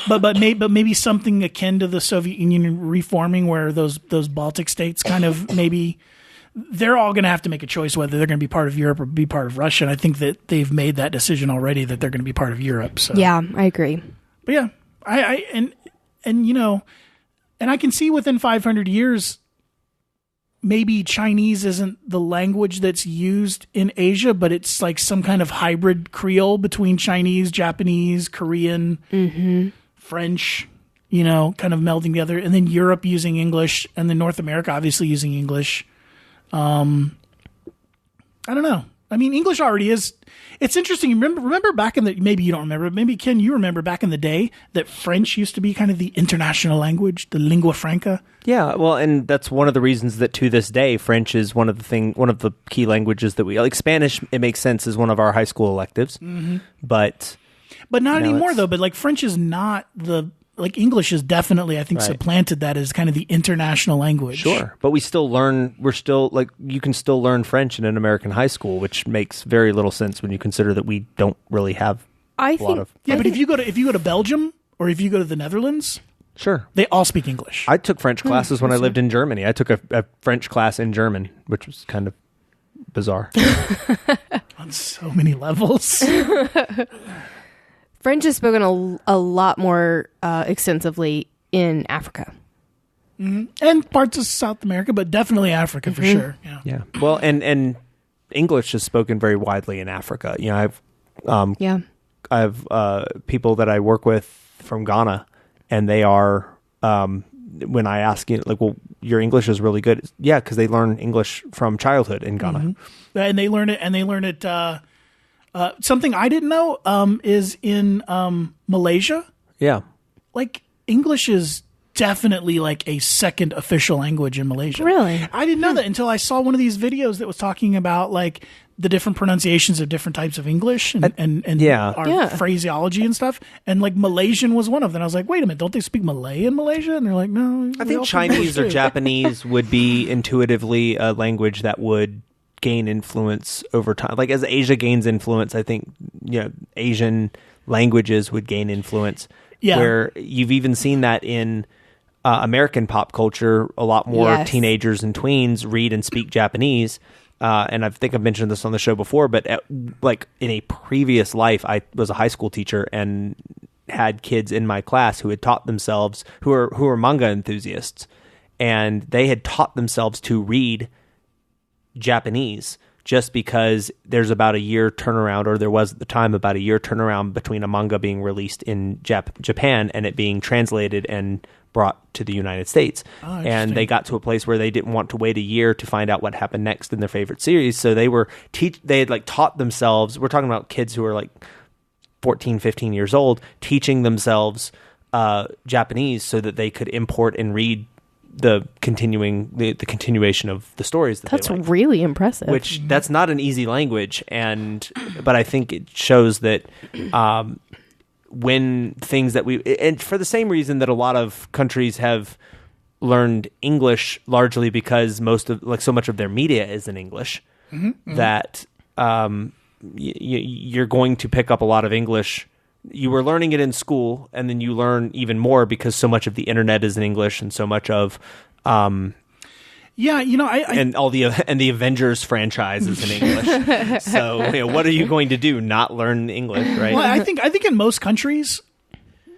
But maybe something akin to the Soviet Union reforming, where those Baltic states kind of maybe they're all going to have to make a choice whether they're going to be part of Europe or be part of Russia. And I think that they've made that decision already, that they're going to be part of Europe. So Yeah, I agree. but yeah, and you know, and I can see within 500 years, maybe Chinese isn't the language that's used in Asia, but it's like some kind of hybrid Creole between Chinese, Japanese, Korean, French, you know, kind of melding together. And then Europe using English, and then North America obviously using English. I don't know. I mean, English already is. It's interesting. Remember back in the, maybe you don't remember, maybe Ken, you remember back in the day that French used to be kind of the international language, the lingua franca. Yeah, well, and that's one of the reasons that to this day French is one of the key languages that we like. Spanish, it makes sense, is one of our high school electives, but not now anymore it's- though. But like French is not like English is definitely, I think, Right. supplanted that as kind of the international language. Sure, but we're still like, you can still learn French in an American high school, which makes very little sense when you consider that we don't really have I a think lot of. Yeah, but if you go to Belgium or if you go to the Netherlands, Sure. they all speak English. I took French classes when I lived in Germany. I took a French class in German, which was kind of bizarre. On so many levels. French is spoken a lot more extensively in Africa. And parts of South America, but definitely Africa for sure. Yeah. Yeah. Well, and English is spoken very widely in Africa. You know, I have people that I work with from Ghana, and they are when I ask, you know, like, well, your English is really good. Yeah, because they learn English from childhood in Ghana. And they learn it. Something I didn't know is in Malaysia. Yeah. Like English is definitely like a second official language in Malaysia. Really? I didn't know that until I saw one of these videos that was talking about like the different pronunciations of different types of English and our phraseology and stuff. And like Malaysian was one of them. I was like, wait a minute, don't they speak Malay in Malaysia? And they're like, no. I think Chinese or Japanese would be intuitively a language that would gain influence over time. Like as Asia gains influence, I think Asian languages would gain influence. Yeah. Where you've even seen that in American pop culture, a lot more teenagers and tweens read and speak Japanese. And I think I've mentioned this on the show before, but like in a previous life, I was a high school teacher and had kids in my class who had taught themselves, who are manga enthusiasts, and they had taught themselves to read Japanese just because there's about a year turnaround, or there was at the time about a year turnaround between a manga being released in Japan and it being translated and brought to the United States. And they got to a place where they didn't want to wait a year to find out what happened next in their favorite series. So they were they had like taught themselves, we're talking about kids who are like 14, 15 years old, teaching themselves Japanese so that they could import and read the continuation of the stories that that's they like. Really impressive. Which that's not an easy language, but I think it shows that when things that and for the same reason that a lot of countries have learned English largely because so much of their media is in English, that you're going to pick up a lot of English. You were learning it in school, and then you learn even more because so much of the internet is in English, and so much of and the Avengers franchise is in English. So what are you going to do? Not learn English, right? Well, I think in most countries,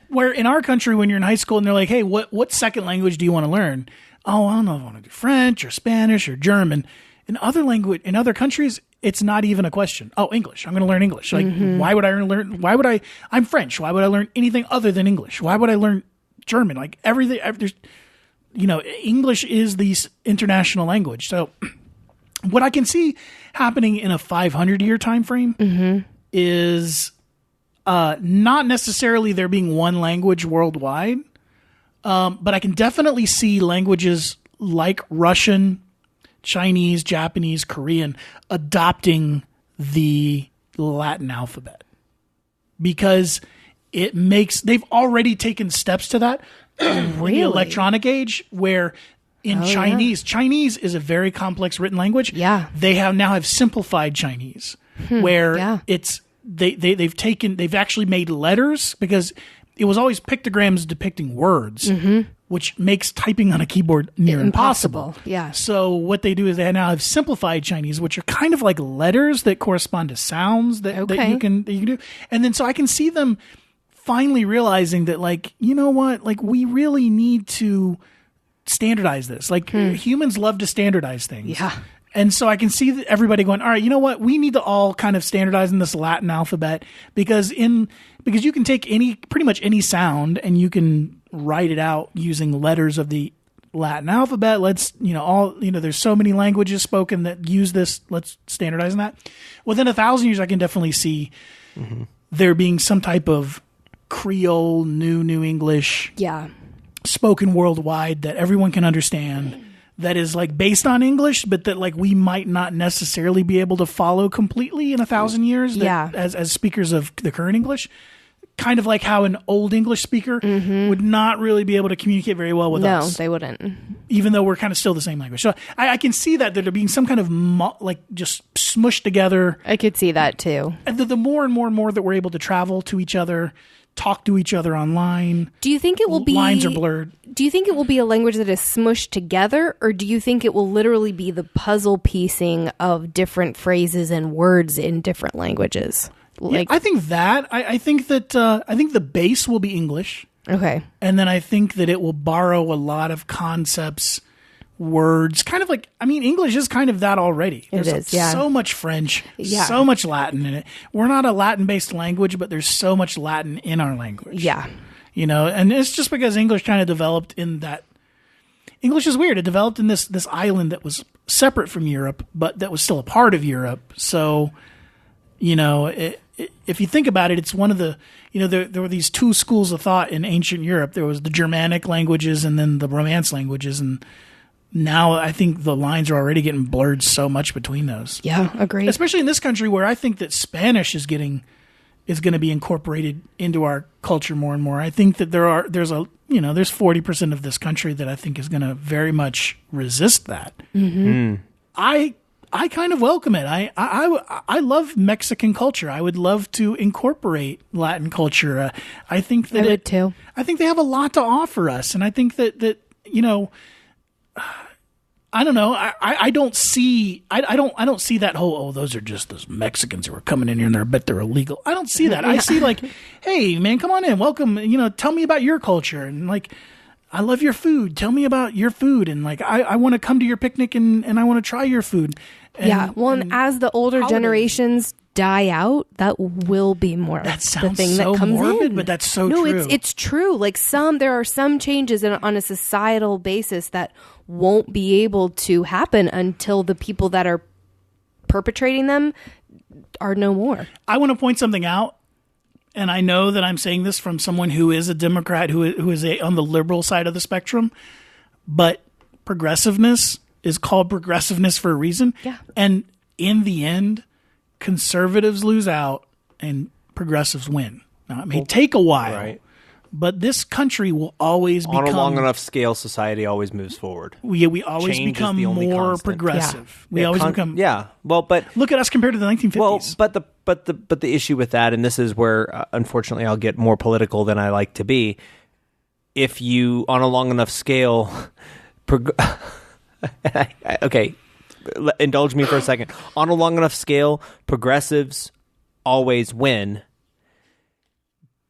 where in our country when you're in high school and they're like, hey, what second language do you want to learn? Oh, I don't know if I want to do French or Spanish or German. In other countries, it's not even a question. Oh, English. I'm going to learn English. Like, why would I learn? Why would I? I'm French. Why would I learn anything other than English? Why would I learn German? Like everything. There's, English is the international language. So, what I can see happening in a 500-year time frame is not necessarily there being one language worldwide, but I can definitely see languages like Russian, Chinese, Japanese, Korean adopting the Latin alphabet because they've already taken steps to that in the electronic age, where in Chinese is a very complex written language. Yeah. They now have simplified Chinese where they've actually made letters, because it was always pictograms depicting words, which makes typing on a keyboard near impossible. Yeah. So what they do is they now have simplified Chinese, which are kind of like letters that correspond to sounds that you can do. And then so I can see them finally realizing that, like, you know what, like we really need to standardize this. Like humans love to standardize things. Yeah. And so I can see everybody going, all right, you know what? We need to all kind of standardize in this Latin alphabet because you can take pretty much any sound and you can write it out using letters of the Latin alphabet. There's so many languages spoken that use this. Let's standardize in that. Within 1,000 years, I can definitely see there being some type of Creole, New English, spoken worldwide that everyone can understand. That is like based on English, but that like we might not necessarily be able to follow completely in 1,000 years. As speakers of the current English, kind of like how an old English speaker would not really be able to communicate very well with us. No, they wouldn't. Even though we're kind of still the same language. So I can see that there being some kind of just smushed together. I could see that too. And the more and more that we're able to travel to each other, talk to each other online. Do you think it will be lines are blurred? Do you think it will be a language that is smushed together, or do you think it will literally be the puzzle piecing of different phrases and words in different languages? Like, I think that I think the base will be English. Okay. And then I think that it will borrow a lot of concepts, words, kind of like, English is kind of that already. There's so much French, so much Latin in it. We're not a Latin-based language, but there's so much Latin in our language. Yeah. And it's just because English kind of developed in that. English is weird. It developed in this island that was separate from Europe, but that was still a part of Europe. So, if you think about it, it's one of the, there were these two schools of thought in ancient Europe. There was the Germanic languages and then the Romance languages. And now I think the lines are already getting blurred so much between those. Yeah, agreed. Especially in this country where I think that Spanish is going to be incorporated into our culture more and more. I think that there's 40% of this country that I think is going to very much resist that. Mm-hmm. I kind of welcome it. I love Mexican culture. I would love to incorporate Latin culture. I think that I would too. I think they have a lot to offer us, and I think that I don't know. I don't see. I don't see that whole. Oh, those are just those Mexicans who are coming in here and I bet they're illegal. I don't see that. I see like, hey man, come on in, welcome. Tell me about your culture and like. I love your food. Tell me about your food. And like, I want to come to your picnic and I want to try your food. And as the older generations die out, that will be more that the sounds thing so that comes morbid, in. but that's so no, true. it's true. Like there are some changes on a societal basis that won't be able to happen until the people that are perpetrating them are no more. I want to point something out. And I know that I'm saying this from someone who is a Democrat, who is on the liberal side of the spectrum, but progressiveness is called progressiveness for a reason. Yeah. And in the end, conservatives lose out and progressives win. Now, it may take a while, right. But this country will always become... On a long enough scale, society always moves forward. We always Change is become the only more constant. progressive. We always become... Yeah. Well, but... Look at us compared to the 1950s. Well, but the issue with that, and this is where, unfortunately, I'll get more political than I like to be. If you, on a long enough scale... okay, indulge me for a second. On a long enough scale, progressives always win.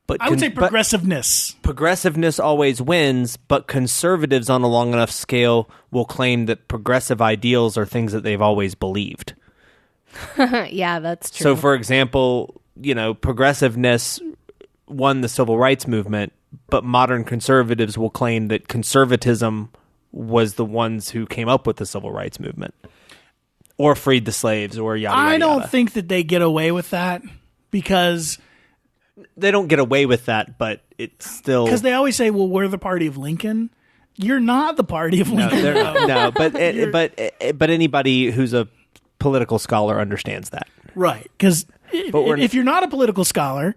But I would say progressiveness. Progressiveness always wins, but conservatives on a long enough scale will claim that progressive ideals are things that they've always believed. Yeah, that's true. So, for example, progressiveness won the civil rights movement, but modern conservatives will claim that conservatism was the ones who came up with the civil rights movement or freed the slaves or yada, yada, I don't yada. think that they get away with that because... They don't get away with that, but it's still... Because they always say, well, we're the party of Lincoln. You're not the party of Lincoln. No, but anybody who's a political scholar understands that. Right. Because if you're not a political scholar,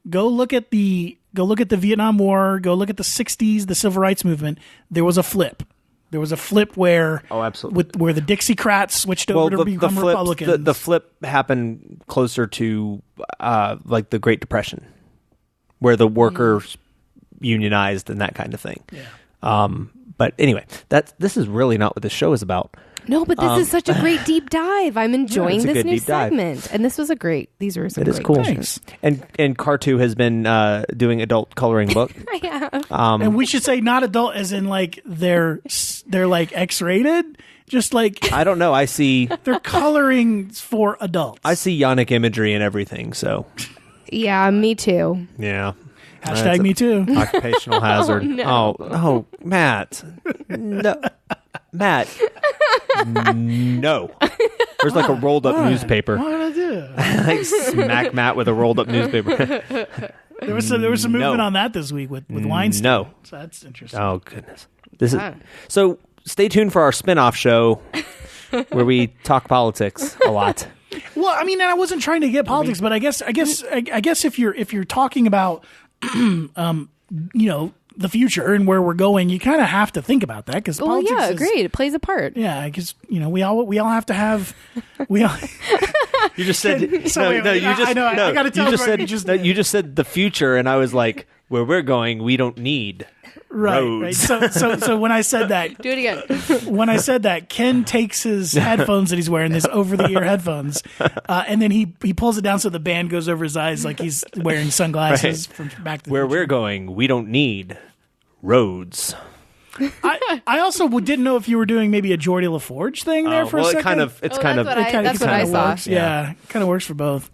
go look at the Vietnam War, go look at the 60s, the civil rights movement. There was a flip. There was a flip where absolutely. Where the Dixiecrats switched over to become Republicans. The flip happened closer to like the Great Depression, where the workers unionized and that kind of thing. Yeah. But anyway, this is really not what this show is about. No, but this is such a great deep dive. I'm enjoying it's a this good new deep dive. segment. And this was these were some It is great cool. questions. And Cartu has been doing adult coloring book. Yeah. And we should say not adult as in like they're like X-rated. Just like I don't know. I see they're coloring for adults. I see Yannick imagery and everything. So Yeah, me too. yeah. Hashtag me too. Occupational hazard. no. Oh, Matt. No. Matt. No. There's like a rolled up newspaper. What did I do? Like smack Matt with a rolled up newspaper. There was some movement on that this week with Weinstein. No. So that's interesting. Oh goodness. This is so stay tuned for our spin-off show where we talk politics a lot. Well, I mean, and I wasn't trying to get politics, but I guess if you're talking about the future and where we're going, you kind of have to think about that because politics. Yeah, agreed. It plays a part. Yeah, because we all have to have. We all. You just said you just said the future, and I was like, where we're going, we don't need roads. Right. So when I said that, Do it again. when I said that, Ken takes his headphones that he's wearing, his over-the-ear headphones, and then he pulls it down so the band goes over his eyes like he's wearing sunglasses from Back to the Where Future. we're going, we don't need roads. I also didn't know if you were doing maybe a Geordie LaForge thing there for a second. That's what I saw. Works. Yeah, it kind of works for both.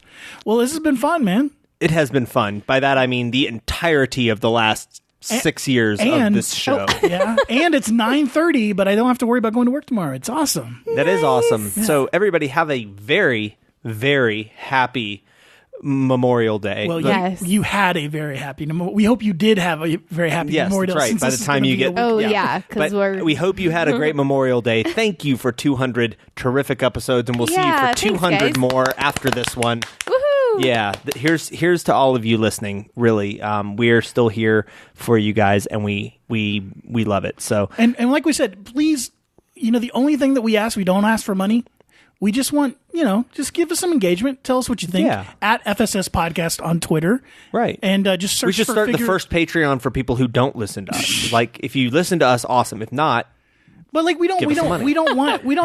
Well, this has been fun, man. It has been fun. By that I mean the entirety of the last 6 years of this show. Yeah, and it's 9:30, but I don't have to worry about going to work tomorrow. It's awesome. That is awesome. Yeah. So everybody have a very, very happy Memorial Day. Well, Yes. you had a very happy. We hope you did have a very happy Yes, Memorial that's Day. right. By the time you get, Oh, yeah, 'cause But we hope you had a great Memorial Day. Thank you for 200 terrific episodes, and we'll see you Yeah, for thanks, 200 guys. more after this one. Woohoo! Yeah, here's to all of you listening. Really, we're still here for you guys, and we love it. So, And like we said, please, the only thing that we don't ask for money. We just want, just give us some engagement. Tell us what you think Yeah. at FSS Podcast on Twitter. right. And just search We should for start the first Patreon for people who don't listen to us. Like, if you listen to us, awesome. If not, But like we don't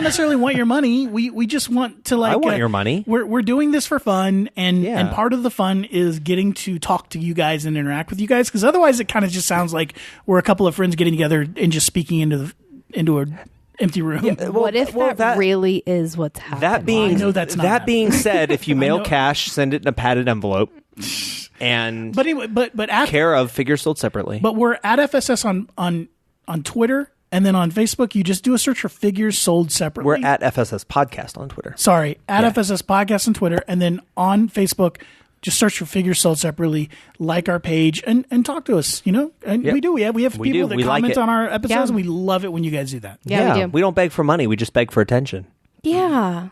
necessarily want your money. We just want to I want your money. We're doing this for fun, and Yeah. and part of the fun is getting to talk to you guys and interact with you guys, because otherwise it kind of just sounds like we're a couple of friends getting together and just speaking into a empty room. What if that really is what's happening? That being I know that's not that being said, if you mail know. cash, send it in a padded envelope, and But anyway, but at, care of figures sold separately. but we're at FSS on Twitter, and then on Facebook you just do a search for Figures Sold Separately. We're at FSS Podcast on Twitter. Sorry, at FSS Podcast on Twitter, and then on Facebook, just search for Figures Sold Separately, like our page, and talk to us, And Yep. we do. We have We people do. that We like comment it. on our episodes, Yeah. and we love it when you guys do that. Yeah, we do. We don't beg for money. We just beg for attention. Yeah.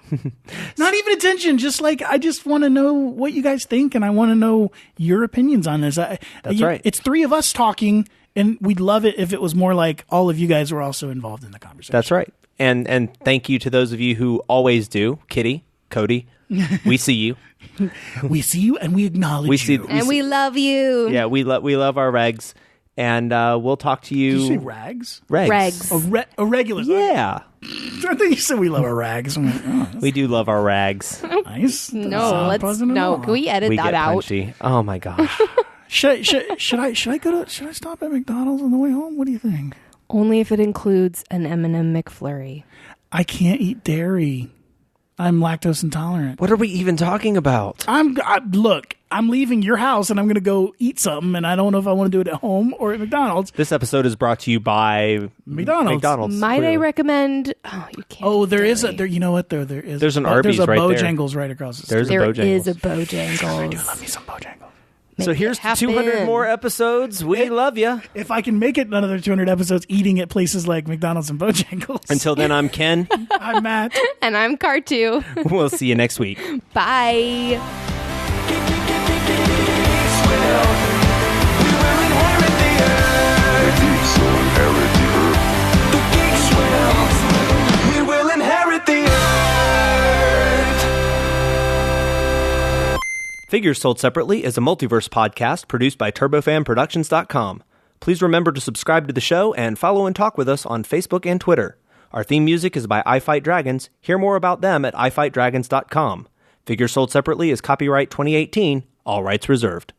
Not even attention, just like I just want to know what you guys think, and I want to know your opinions on this. That's right. It's three of us talking, and we'd love it if it was more like all of you guys were also involved in the conversation. That's right. And thank you to those of you who always do. Kitty, Cody, we see you. We see you and we acknowledge We see. you. And we love you. Yeah, we love our regs, and we'll talk to you. Did you say rags? Regs. Regs. A regular. Yeah, I think you said we love our rags. I'm like, oh, we do love our rags. that's nice. No, let's no. Can we edit We that get out? punchy. Oh my gosh. Should I stop at McDonald's on the way home? What do you think? Only if it includes an M&M McFlurry. I can't eat dairy. I'm lactose intolerant. What are we even talking about? Look, I'm leaving your house and I'm going to go eat something, and I don't know if I want to do it at home or at McDonald's. This episode is brought to you by McDonald's. Might I clearly. recommend? Oh, you can't. Oh, there eat is dairy. there. You know what? There is. There's an Arby's There's a right there. Bojangles right across the street. There's a There Bojangles. is a Bojangles. Love me some Bojangles. So Make here's it to 200 happen. more episodes. We love you. If I can make it another 200 episodes eating at places like McDonald's and Bojangles. Until then, I'm Ken. I'm Matt. And I'm Cartu. We'll see you next week. Bye. Figures Sold Separately is a multiverse podcast produced by TurboFanProductions.com. Please remember to subscribe to the show and follow and talk with us on Facebook and Twitter. Our theme music is by I Fight Dragons. Hear more about them at ifightdragons.com. Figures Sold Separately is copyright 2018, all rights reserved.